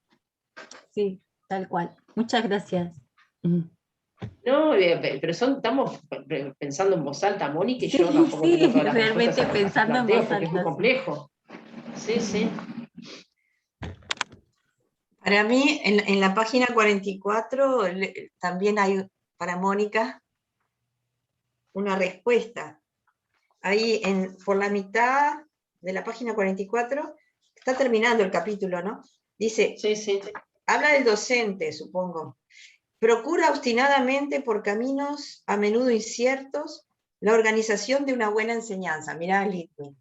Sí, tal cual. Muchas gracias. No, pero estamos pensando en voz alta, Mónica, y Sí, yo tampoco tengo sí, todas las respuestas realmente a estos pensando en planteos, voz porque es muy alta, sí. complejo. Sí, sí. Para mí, en la página 44, también hay para Mónica una respuesta. Ahí, por la mitad de la página 44, está terminando el capítulo, ¿no? Dice, Sí, sí. habla del docente, supongo. Procura obstinadamente por caminos a menudo inciertos la organización de una buena enseñanza. Mirá, Litwin.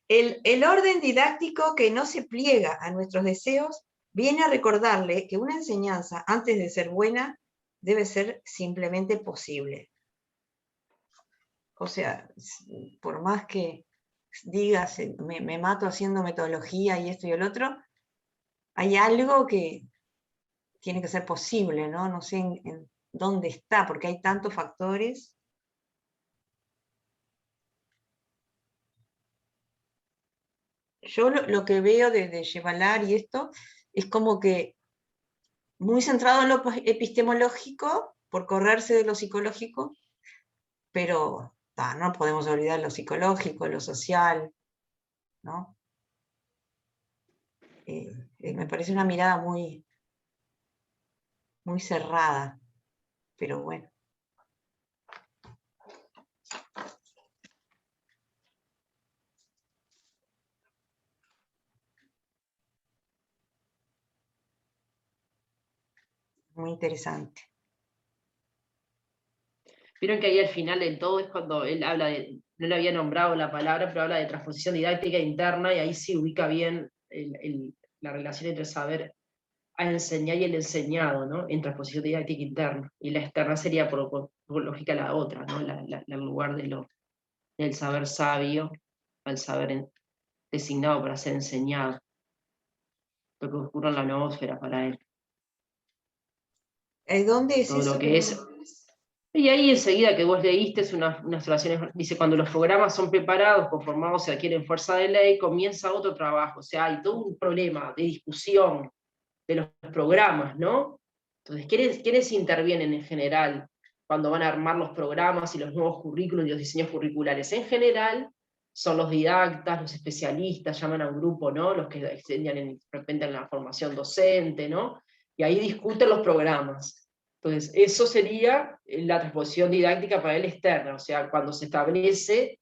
El orden didáctico que no se pliega a nuestros deseos viene a recordarle que una enseñanza, antes de ser buena, debe ser simplemente posible. O sea, por más que digas, me mato haciendo metodología y esto y el otro, hay algo que tiene que ser posible, ¿no? No sé en dónde está, porque hay tantos factores. Yo lo que veo de Yevalar y esto es como que muy centrado en lo epistemológico, por correrse de lo psicológico, pero no podemos olvidar lo psicológico, lo social, ¿no? Me parece una mirada muy, muy cerrada, pero bueno. Muy interesante. Vieron que ahí al final del todo es cuando él habla de, no le había nombrado la palabra, pero habla de transposición didáctica interna, y ahí sí ubica bien la relación entre el saber a enseñar y el enseñado, ¿no? En transposición didáctica interna. Y la externa sería por lógica la otra, ¿no? El lugar del saber sabio al saber designado para ser enseñado. Lo que ocurre en la noósfera para él. ¿Dónde es Todo eso? lo que es. Y ahí enseguida que vos leíste es unas oraciones, dice, cuando los programas son preparados, conformados, se adquieren fuerza de ley, comienza otro trabajo. O sea, hay todo un problema de discusión de los programas, ¿no? Entonces, ¿quiénes intervienen en general cuando van a armar los programas y los nuevos currículos y los diseños curriculares? En general, son los didactas, los especialistas, llaman a un grupo, ¿no? Los que enseñan de repente en la formación docente, ¿no? Y ahí discuten los programas. Entonces, eso sería la transposición didáctica para el externo, o sea, cuando se establece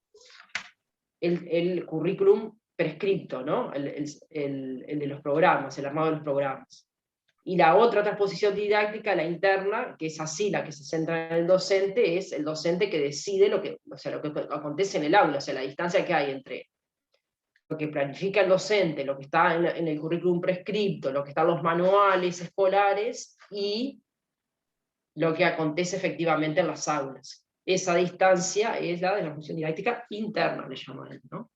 el currículum prescripto, ¿no? El de los programas, el armado de los programas. Y la otra transposición didáctica, la interna, que es así, la que se centra en el docente, es el docente que decide lo que acontece en el aula, o sea, la distancia que hay entre lo que planifica el docente, lo que está en el currículum prescripto, lo que está en los manuales escolares y lo que acontece efectivamente en las aulas. Esa distancia es la de la función didáctica interna, le llaman, ¿no?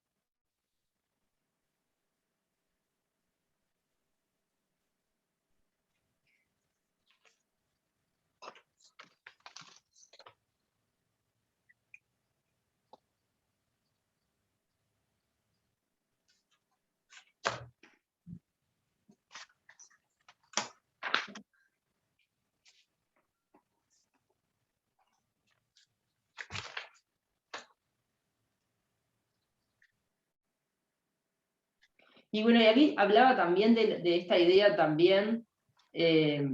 Y bueno, y aquí hablaba también de esta idea también, de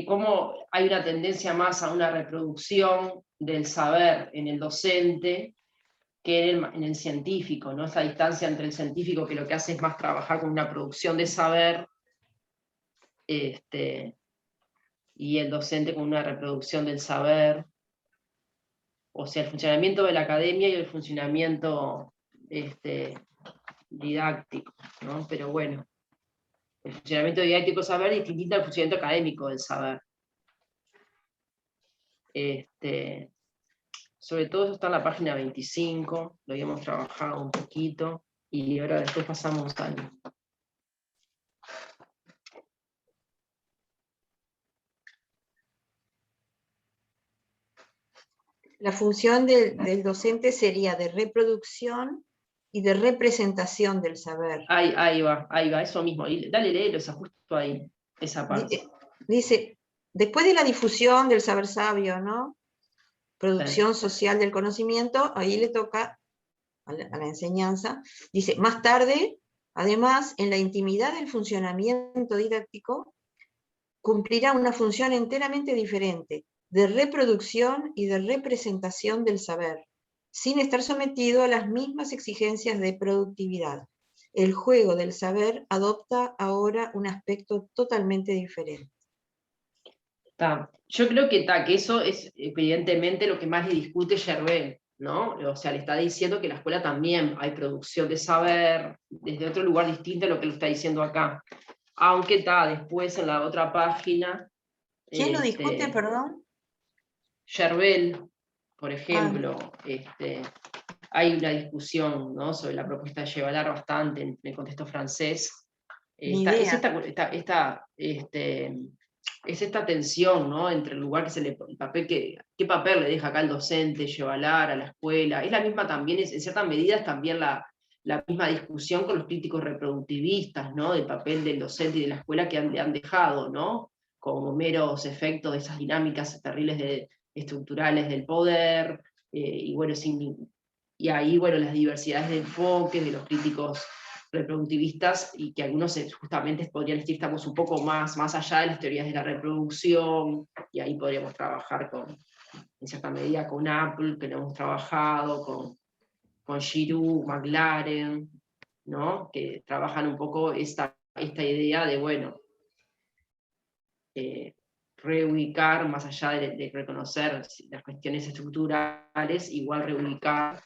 cómo hay una tendencia más a una reproducción del saber en el docente que en el científico, ¿no? Esa distancia entre el científico, que lo que hace es más trabajar con una producción de saber, y el docente con una reproducción del saber. O sea, el funcionamiento de la academia y el funcionamiento didáctico, ¿no? Pero bueno, el funcionamiento didáctico del saber es distinto al funcionamiento académico del saber. Sobre todo eso está en la página 25, lo habíamos trabajado un poquito, y ahora después pasamos al... La función del docente sería de reproducción y de representación del saber. Ahí va, eso mismo. Y dale, léelo, esa justo ahí, esa parte. Dice, después de la difusión del saber sabio, ¿no? Producción Sí. social del conocimiento, ahí le toca a la enseñanza. Dice, más tarde, además, en la intimidad del funcionamiento didáctico, cumplirá una función enteramente diferente, de reproducción y de representación del saber, sin estar sometido a las mismas exigencias de productividad. El juego del saber adopta ahora un aspecto totalmente diferente. Yo creo que eso es evidentemente lo que más le discute Yerbel, ¿no? O sea, le está diciendo que en la escuela también hay producción de saber, desde otro lugar distinto a lo que lo está diciendo acá. Aunque después en la otra página... ¿Quién lo discute, perdón? Yerbel, por ejemplo, hay una discusión, ¿no?, sobre la propuesta de Chevalar bastante en el contexto francés. Ni Es idea. esta tensión, ¿no?, entre el lugar el papel qué papel le deja acá el docente, Chevalar, a la escuela. Es la misma también, en cierta medida es también la misma discusión con los críticos reproductivistas, ¿no?, del papel del docente y de la escuela que le han dejado, ¿no?, como meros efectos de esas dinámicas terribles estructurales del poder, y bueno, y ahí, bueno, las diversidades de enfoques de los críticos reproductivistas, y que algunos justamente podrían decir estamos un poco más allá de las teorías de la reproducción, y ahí podríamos trabajar en cierta medida con Apple, que lo hemos trabajado, con Giroux, McLaren, ¿no?, que trabajan un poco esta idea de, bueno, reubicar, más allá de reconocer las cuestiones estructurales, igual reubicar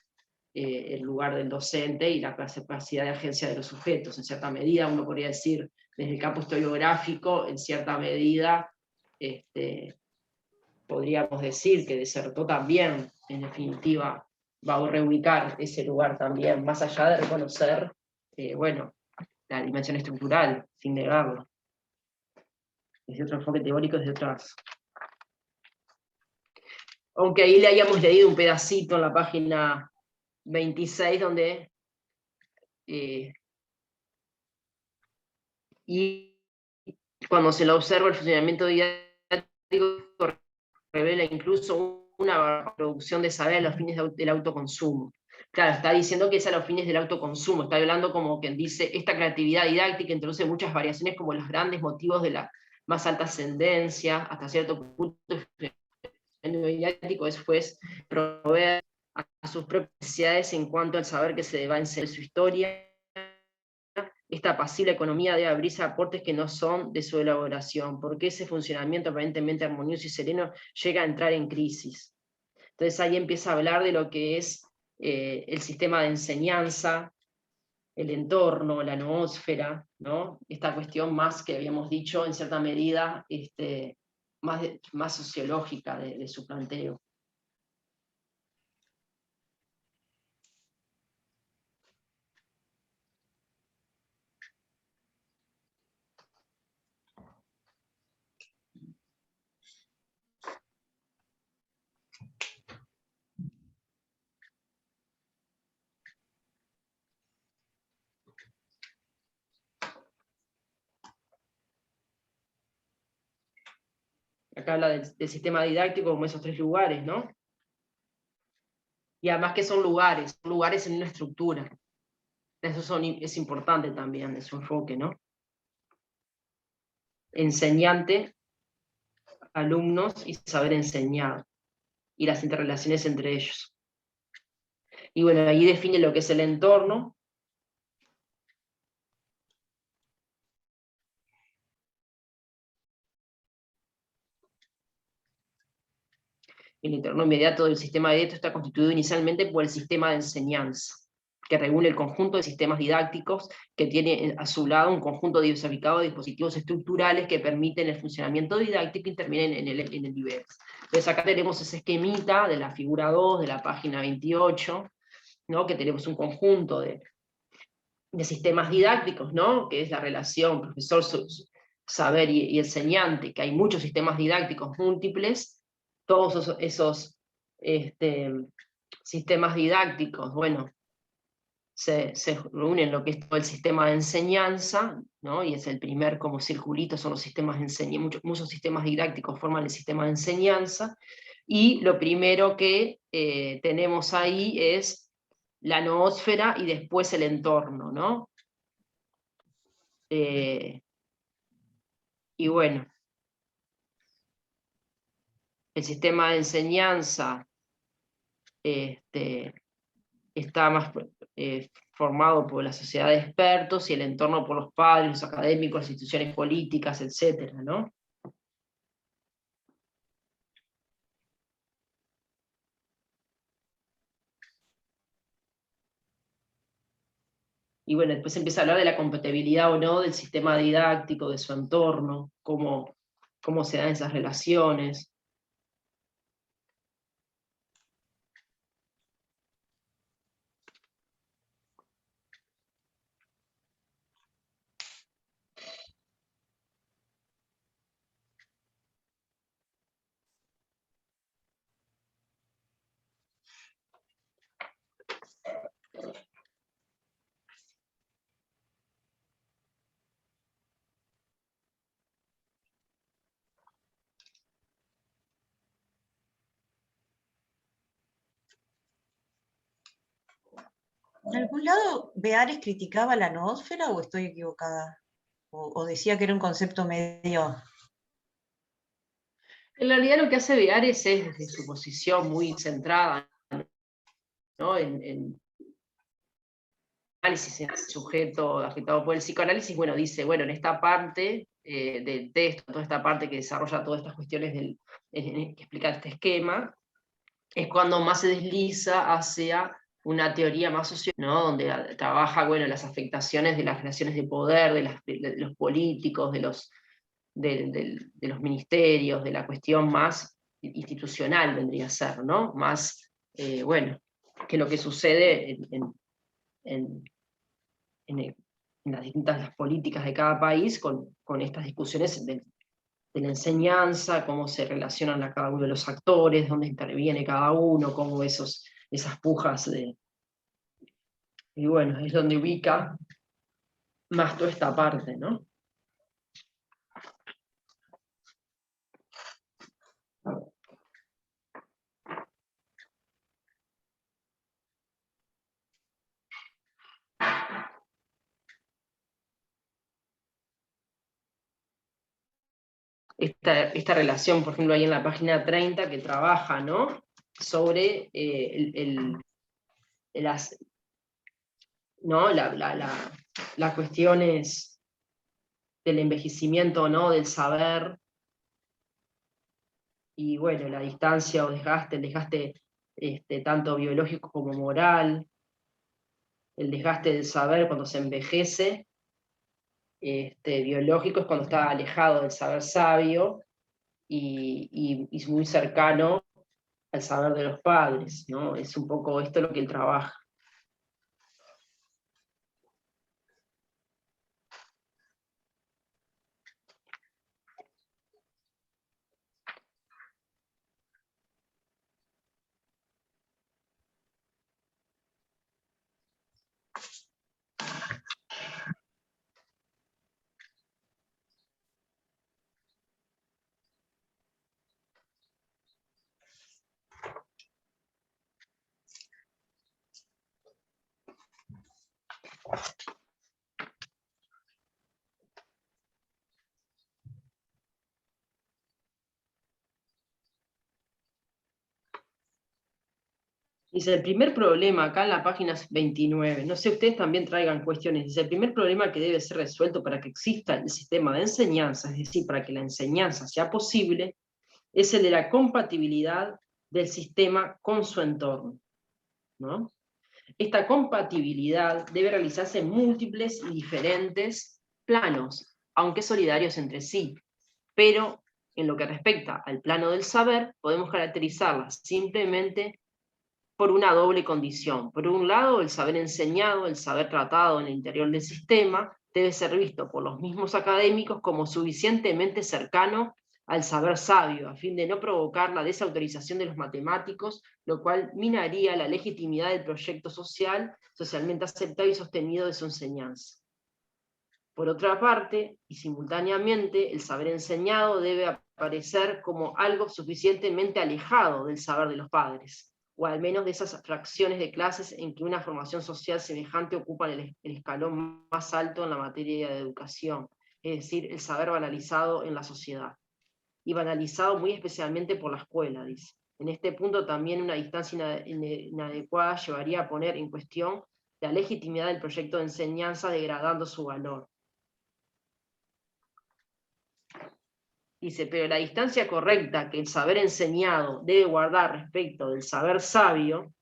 el lugar del docente y la capacidad de agencia de los sujetos. En cierta medida, uno podría decir, desde el campo historiográfico, en cierta medida, podríamos decir que desertó también, en definitiva, va a reubicar ese lugar también, más allá de reconocer, bueno, la dimensión estructural, sin negarlo. Desde otro enfoque teórico, desde otras... Aunque ahí le hayamos leído un pedacito en la página 26, donde y cuando se lo observa el funcionamiento didáctico revela incluso una producción de saber a los fines del autoconsumo. Claro, está diciendo que es a los fines del autoconsumo, está hablando como quien dice, esta creatividad didáctica introduce muchas variaciones como los grandes motivos de la más alta ascendencia, hasta cierto punto el didáctico es pues proveer a sus propias necesidades en cuanto al saber que se va a enseñar su historia. Esta pasible economía debe abrirse a aportes que no son de su elaboración, porque ese funcionamiento aparentemente armonioso y sereno llega a entrar en crisis. Entonces ahí empieza a hablar de lo que es el sistema de enseñanza, el entorno, la noósfera, ¿no? Esta cuestión más que habíamos dicho, en cierta medida, más sociológica de su planteo. Acá habla del sistema didáctico como esos tres lugares, ¿no? Y además que son lugares en una estructura. Es importante también, es un enfoque, ¿no? Enseñante, alumnos y saber enseñar, y las interrelaciones entre ellos. Y bueno, ahí define lo que es el entorno. El entorno inmediato del sistema directo está constituido inicialmente por el sistema de enseñanza, que regula el conjunto de sistemas didácticos que tiene a su lado un conjunto diversificado de dispositivos estructurales que permiten el funcionamiento didáctico y intervienen en el nivel. Entonces acá tenemos ese esquemita de la figura 2, de la página 28, ¿no? Que tenemos un conjunto de sistemas didácticos, ¿no? Que es la relación profesor-saber y enseñante, que hay muchos sistemas didácticos múltiples, todos esos sistemas didácticos, bueno, se reúnen en lo que es todo el sistema de enseñanza, ¿no? Y es el primer como circulito, son los sistemas de enseñanza, muchos sistemas didácticos forman el sistema de enseñanza, y lo primero que tenemos ahí es la noósfera y después el entorno, ¿no? Y bueno, el sistema de enseñanza está más formado por la sociedad de expertos y el entorno por los padres, los académicos, las instituciones políticas, etcétera, ¿no? Y bueno, después empieza a hablar de la compatibilidad o no del sistema didáctico, de su entorno, cómo se dan esas relaciones. ¿En algún lado Beares criticaba la noósfera o estoy equivocada? ¿O decía que era un concepto medio... En realidad lo que hace Beares es, desde su posición muy centrada, ¿no? en análisis en el sujeto afectado por el psicoanálisis, bueno, dice, bueno, en esta parte del texto, toda esta parte que desarrolla todas estas cuestiones que explica este esquema, es cuando más se desliza hacia una teoría más social, ¿no? Donde trabaja, bueno, las afectaciones de las relaciones de poder, de los políticos, de los ministerios, de la cuestión más institucional vendría a ser, ¿no? Más, bueno, que lo que sucede en, en las distintas políticas de cada país con estas discusiones de la enseñanza, cómo se relacionan a cada uno de los actores, dónde interviene cada uno, cómo esas pujas y bueno, es donde ubica más toda esta parte, ¿no? Esta relación, por ejemplo, ahí en la página 30, que trabaja, ¿no? Sobre las, ¿no? las cuestiones del envejecimiento, ¿no? Del saber, y bueno, la distancia o desgaste, el desgaste tanto biológico como moral, el desgaste del saber cuando se envejece, biológico es cuando está alejado del saber sabio, y muy cercano al saber de los padres, ¿no? Es un poco esto lo que él trabaja. Dice, el primer problema, acá en la página 29, no sé, ustedes también traigan cuestiones, dice, el primer problema que debe ser resuelto para que exista el sistema de enseñanza, es decir, para que la enseñanza sea posible, es el de la compatibilidad del sistema con su entorno, ¿no? Esta compatibilidad debe realizarse en múltiples y diferentes planos, aunque solidarios entre sí, pero en lo que respecta al plano del saber, podemos caracterizarla simplemente por una doble condición. Por un lado, el saber enseñado, el saber tratado en el interior del sistema, debe ser visto por los mismos académicos como suficientemente cercano al saber sabio, a fin de no provocar la desautorización de los matemáticos, lo cual minaría la legitimidad del proyecto social, socialmente aceptado y sostenido de su enseñanza. Por otra parte, y simultáneamente, el saber enseñado debe aparecer como algo suficientemente alejado del saber de los padres, o al menos de esas fracciones de clases en que una formación social semejante ocupa el escalón más alto en la materia de educación, es decir, el saber banalizado en la sociedad. Y banalizado muy especialmente por la escuela, dice. En este punto también una distancia inadecuada llevaría a poner en cuestión la legitimidad del proyecto de enseñanza, degradando su valor. Dice, pero la distancia correcta que el saber enseñado debe guardar respecto del saber sabio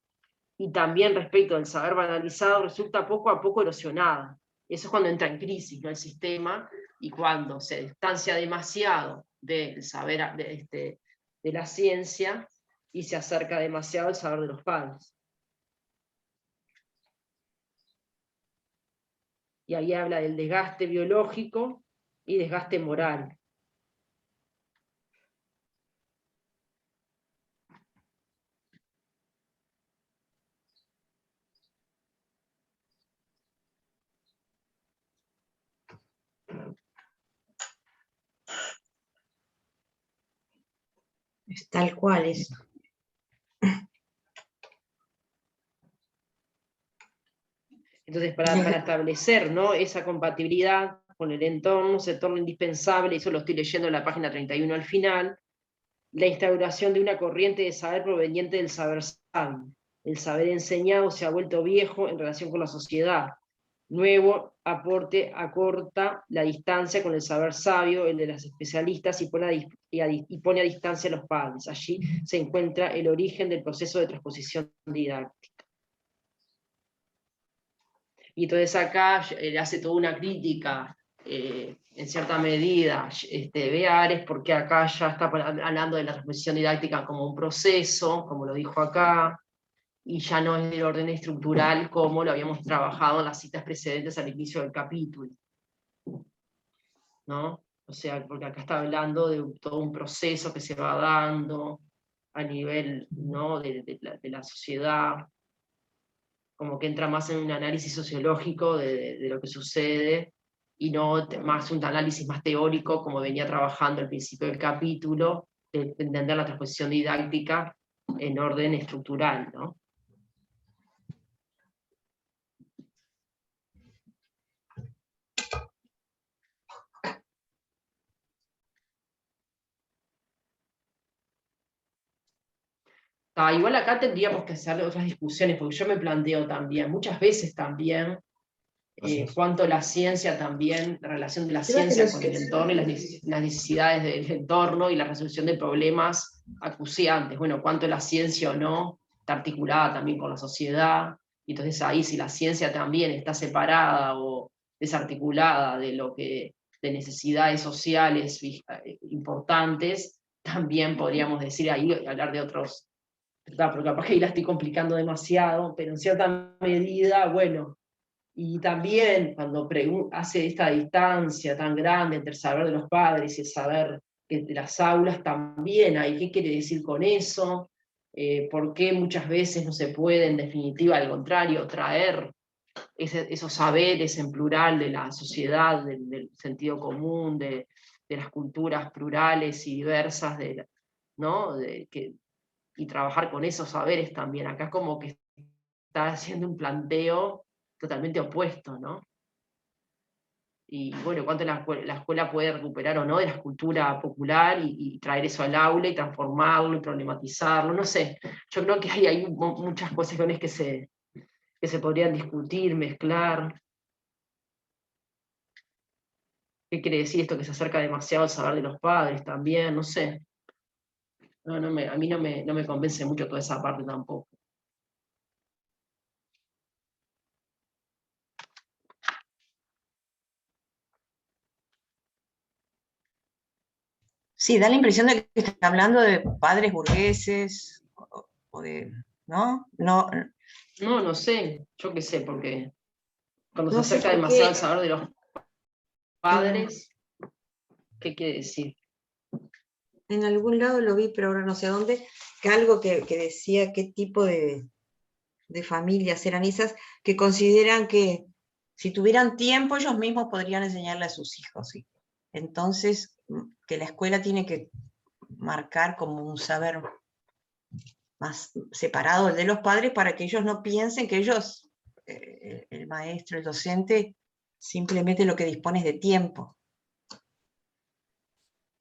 y también respecto del saber banalizado resulta poco a poco erosionada. Eso es cuando entra en crisis, ¿no?, el sistema, y cuando se distancia demasiado del saber de la ciencia y se acerca demasiado al saber de los padres. Y ahí habla del desgaste biológico y desgaste moral. Es tal cual es. Entonces, para establecer, ¿no?, esa compatibilidad con el entorno, se torna indispensable, eso lo estoy leyendo en la página 31 al final, la instauración de una corriente de saber proveniente del saber sabio. El saber enseñado se ha vuelto viejo en relación con la sociedad. Nuevo aporte acorta la distancia con el saber sabio, el de los especialistas, y pone a distancia a los padres. Allí se encuentra el origen del proceso de transposición didáctica. Y entonces acá hace toda una crítica, en cierta medida, ve a Ares, porque acá ya está hablando de la transposición didáctica como un proceso, como lo dijo acá, y ya no es del orden estructural como lo habíamos trabajado en las citas precedentes al inicio del capítulo, ¿no? O sea, porque acá está hablando de todo un proceso que se va dando a nivel, ¿no?, de la sociedad, como que entra más en un análisis sociológico de lo que sucede, y no más un análisis más teórico, como venía trabajando al principio del capítulo, de entender la transposición didáctica en orden estructural, ¿no? Igual acá tendríamos que hacer otras discusiones, porque yo me planteo también, muchas veces también, cuánto la ciencia también, la relación de la ciencia con el entorno y las necesidades del entorno y la resolución de problemas acuciantes. Bueno, cuánto la ciencia o no está articulada también con la sociedad, y entonces ahí si la ciencia también está separada o desarticulada de necesidades sociales importantes, también podríamos decir ahí, hablar de otros, porque capaz que ahí la estoy complicando demasiado, pero en cierta medida, bueno. Y también cuando hace esta distancia tan grande entre el saber de los padres y el saber de las aulas, también hay, ¿qué quiere decir con eso? ¿Por qué muchas veces no se puede, en definitiva, al contrario, traer esos saberes en plural de la sociedad, del sentido común, de las culturas plurales y diversas, ¿no?, y trabajar con esos saberes también? Acá como que está haciendo un planteo totalmente opuesto, ¿no? Y bueno, cuánto la escuela puede recuperar o no de la cultura popular y traer eso al aula y transformarlo y problematizarlo, no sé. Yo creo que hay muchas cuestiones que se podrían discutir, mezclar. ¿Qué quiere decir esto que se acerca demasiado al saber de los padres también? No sé. A mí no me convence mucho toda esa parte tampoco. Sí, da la impresión de que está hablando de padres burgueses, o de, ¿no? No, No sé, yo qué sé, porque cuando se no sé acerca por demasiado qué. al saber de los padres, ¿qué quiere decir? En algún lado lo vi, pero ahora no sé dónde, que algo que decía qué tipo de familias eran esas que consideran que si tuvieran tiempo ellos mismos podrían enseñarle a sus hijos. ¿Sí? Entonces, que la escuela tiene que marcar como un saber más separado de los padres para que ellos no piensen que ellos, el maestro, el docente, simplemente lo que dispone es de tiempo.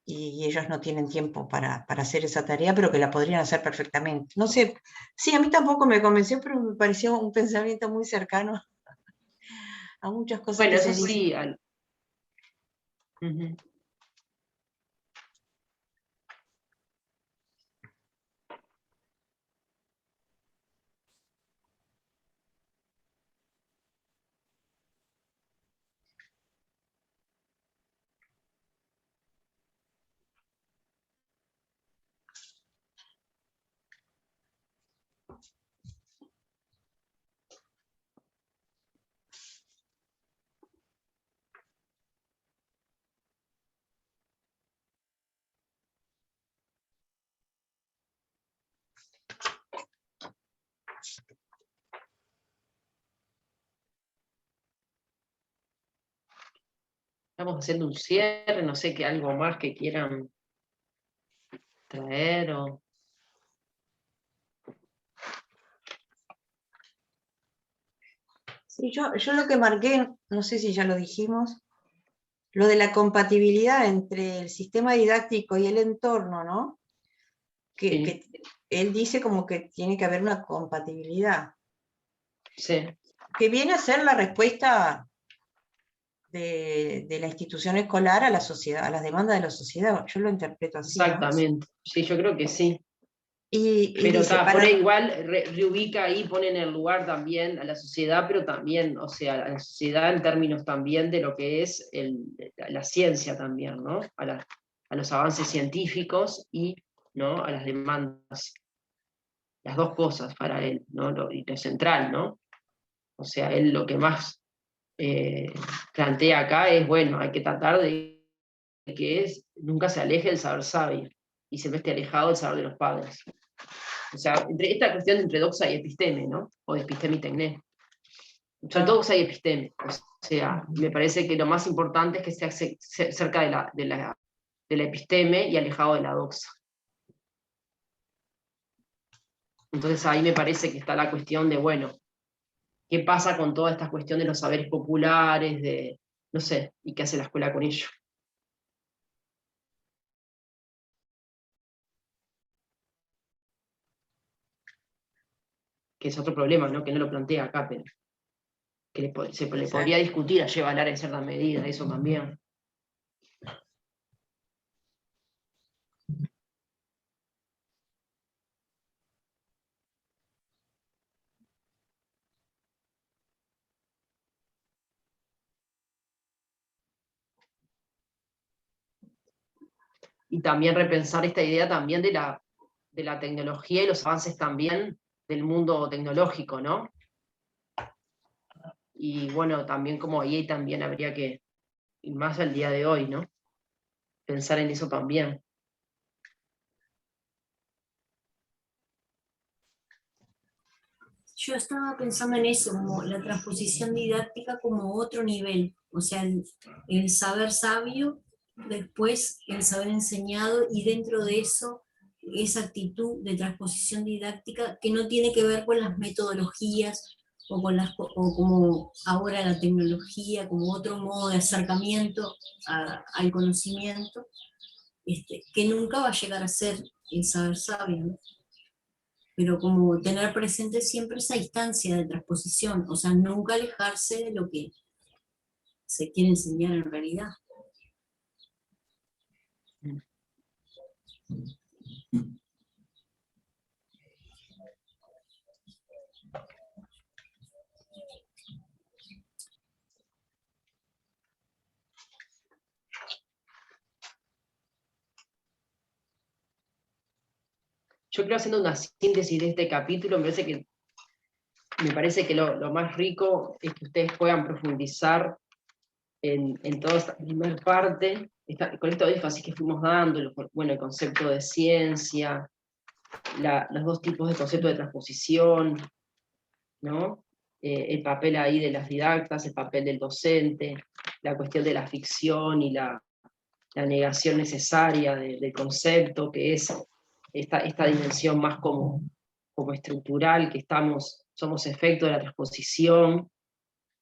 Y ellos no tienen tiempo para hacer esa tarea, pero que la podrían hacer perfectamente. No sé, sí, a mí tampoco me convenció, pero me pareció un pensamiento muy cercano a muchas cosas Bueno, que eso se dicen. sí. Ujú. Estamos haciendo un cierre, no sé qué algo más que quieran traer o... Sí, yo lo que marqué, no sé si ya lo dijimos, lo de la compatibilidad entre el sistema didáctico y el entorno, ¿no? Sí. Que él dice como que tiene que haber una compatibilidad, Sí. que viene a ser la respuesta de la institución escolar a la sociedad, a las demandas de la sociedad. Yo lo interpreto así, ¿no? Exactamente. Sí, yo creo que sí. Y Pero dice, pone igual, reubica ahí, pone en el lugar también a la sociedad, pero también, o sea, a la sociedad en términos también de lo que es la ciencia también, ¿no? A los avances científicos y, ¿no?, a las demandas. Las dos cosas para él, ¿no? Y lo central, ¿no? O sea, él lo que más plantea acá es, bueno, hay que tratar de que nunca se aleje del saber sabio y siempre esté alejado del saber de los padres. O sea, esta cuestión entre doxa y episteme, ¿no? O de episteme y tecné. Sobre todo doxa y episteme. O sea, me parece que lo más importante es que esté cerca de la episteme y alejado de la doxa. Entonces ahí me parece que está la cuestión de, bueno, ¿qué pasa con toda esta cuestión de los saberes populares, de, no sé, y qué hace la escuela con ello? Que es otro problema, ¿no? Que no lo plantea acá, pero que se le podría discutir a llevar en cierta medida, eso también. Y también repensar esta idea también de la tecnología y los avances también del mundo tecnológico, ¿no? Y bueno, también como ahí también habría que ir más al día de hoy, ¿no? Pensar en eso también. Yo estaba pensando en eso, como la transposición didáctica como otro nivel, o sea, el saber sabio, después el saber enseñado y dentro de eso esa actitud de transposición didáctica que no tiene que ver con las metodologías o, o como ahora la tecnología, como otro modo de acercamiento al conocimiento, que nunca va a llegar a ser el saber sabio, ¿no? Pero como tener presente siempre esa instancia de transposición, o sea, nunca alejarse de lo que se quiere enseñar en realidad. Yo creo, haciendo una síntesis de este capítulo, me parece que lo más rico es que ustedes puedan profundizar en toda esta primera parte, con este énfasis que fuimos dando, bueno, el concepto de ciencia, los dos tipos de conceptos de transposición, ¿no? El papel ahí de las didactas, el papel del docente, la cuestión de la ficción y la negación necesaria del concepto, que es esta dimensión más como estructural, que somos efecto de la transposición,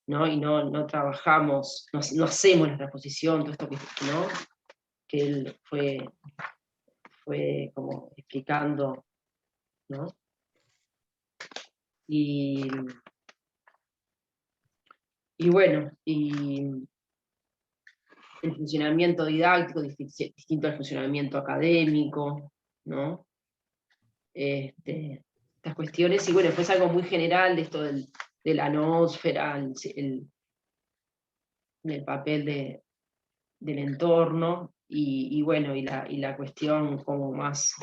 ¿no? Y no trabajamos, no hacemos la transposición, todo esto ¿no? Que él fue como explicando, ¿no? Y bueno, y el funcionamiento didáctico distinto al funcionamiento académico, ¿no? Estas cuestiones, y bueno, fue algo muy general de esto de la noósfera, el papel del entorno, y bueno, y la cuestión como más,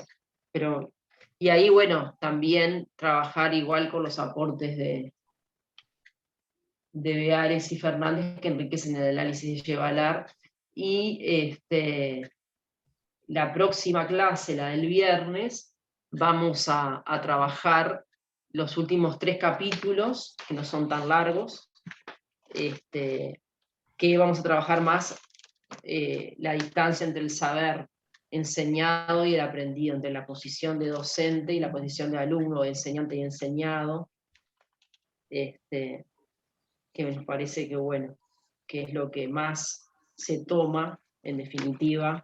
y ahí bueno, también trabajar igual con los aportes de Beares y Fernández que enriquecen el análisis de Yevalar, y la próxima clase, la del viernes, vamos a trabajar los últimos 3 capítulos, que no son tan largos, que vamos a trabajar más la distancia entre el saber enseñado y el aprendido, entre la posición de docente y la posición de alumno, de enseñante y enseñado, que me parece que bueno, que es lo que más se toma, en definitiva,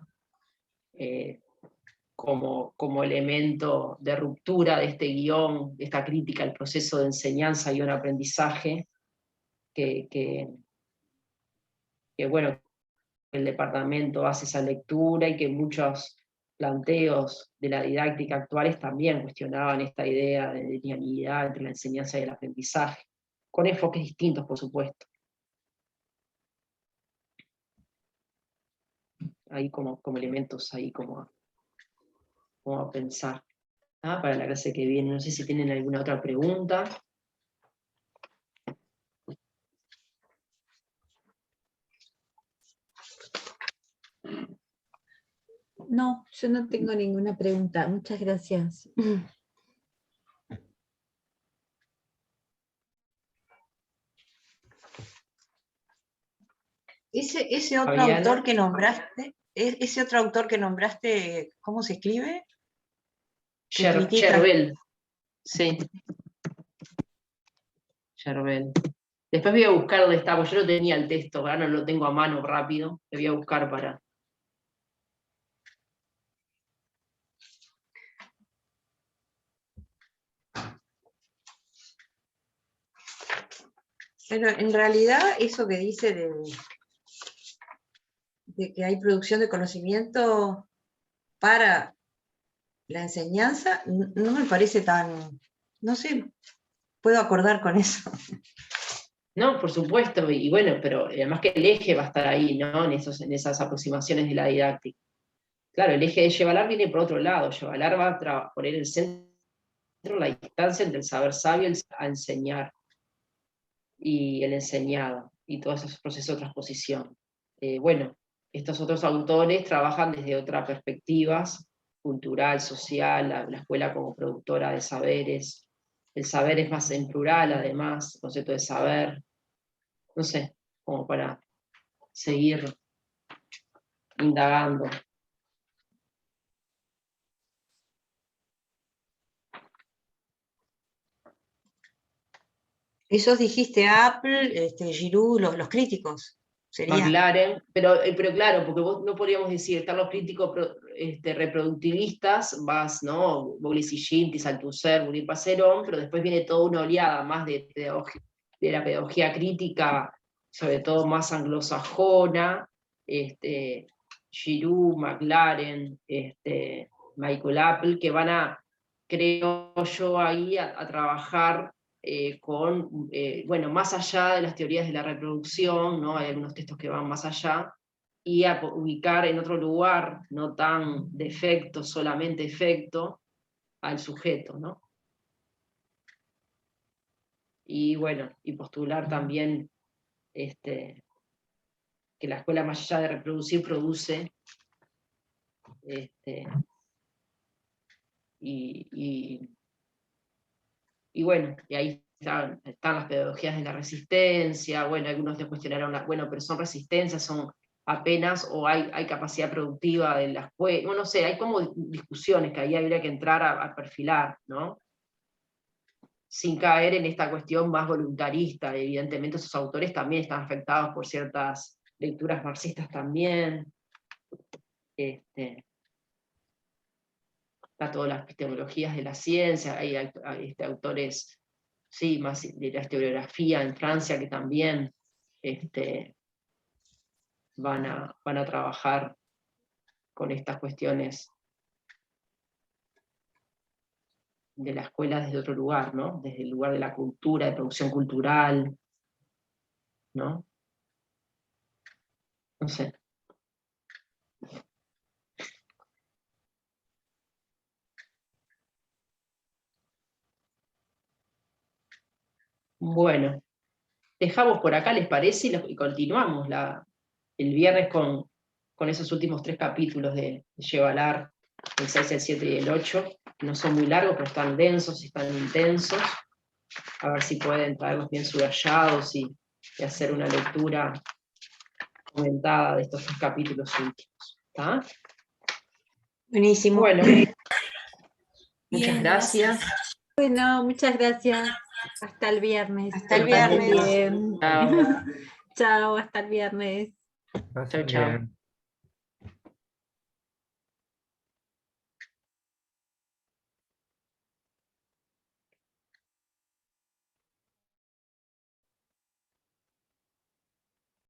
como elemento de ruptura de este guión, de esta crítica al proceso de enseñanza y un aprendizaje, que bueno, el departamento hace esa lectura, y que muchos planteos de la didáctica actuales también cuestionaban esta idea de linealidad entre la enseñanza y el aprendizaje, con enfoques distintos, por supuesto. Ahí como elementos ahí como a pensar. Para la clase que viene. No sé si tienen alguna otra pregunta. No, yo no tengo ninguna pregunta. Muchas gracias. Ese otro Fabiana. autor que nombraste, ¿cómo se escribe? Chervel. Sí. Chervel. Después voy a buscar dónde está, porque yo no tenía el texto, ahora no lo tengo a mano rápido. Lo voy a buscar para. Pero en realidad eso que dice de que hay producción de conocimiento para la enseñanza, no me parece tan, no sé, puedo acordar con eso. No, por supuesto, y bueno, pero además que el eje va a estar ahí, ¿no? En esas aproximaciones de la didáctica. Claro, el eje de Yevalar viene por otro lado. Yevalar va a poner el centro, la distancia entre el saber sabio a enseñar, y el enseñado, y todos esos procesos de transposición. Bueno, estos otros autores trabajan desde otras perspectivas, cultural, social, la escuela como productora de saberes. El saber es más en plural, además, el concepto de saber. No sé, como para seguir indagando. Esos dijiste Apple, Giroud, los críticos. Sería. McLaren, pero claro, porque vos no podríamos decir, están los críticos reproductivistas, vas, ¿no? Boglici-Gintis, Althusser, Bourdieu-Passeron, pero después viene toda una oleada más de la pedagogía crítica, sobre todo más anglosajona, Giroud, McLaren, Michael Apple, que van a, creo yo, ahí a trabajar bueno, más allá de las teorías de la reproducción, ¿no? Hay algunos textos que van más allá, y a ubicar en otro lugar, no tan de efecto, solamente efecto, al sujeto, ¿no? Y bueno, y postular también que la escuela, más allá de reproducir, produce, y bueno, y ahí están las pedagogías de la resistencia. Bueno, algunos te cuestionaron, bueno, pero son resistencias, son apenas, o hay capacidad productiva de la escuela, bueno, no sé, hay como discusiones que ahí habría que entrar a perfilar, ¿no? Sin caer en esta cuestión más voluntarista. Evidentemente esos autores también están afectados por ciertas lecturas marxistas también. Está todas las epistemologías de la ciencia, hay autores, sí, más de la historiografía en Francia, que también van a trabajar con estas cuestiones de la escuela desde otro lugar, ¿no? Desde el lugar de la cultura, de producción cultural, ¿no? No sé. Bueno, dejamos por acá, ¿les parece? Y continuamos el viernes con esos últimos 3 capítulos de Yevalar, el 6, el 7 y el 8. No son muy largos, pero están densos y están intensos. A ver si pueden traerlos bien subrayados y hacer una lectura comentada de estos 3 capítulos últimos. ¿Está? Buenísimo. Bueno, Bien, muchas gracias. Bueno, muchas gracias. Hasta el viernes. Hasta el Que pasen viernes. bien. Chao. Chao, hasta el viernes. Chao, chao.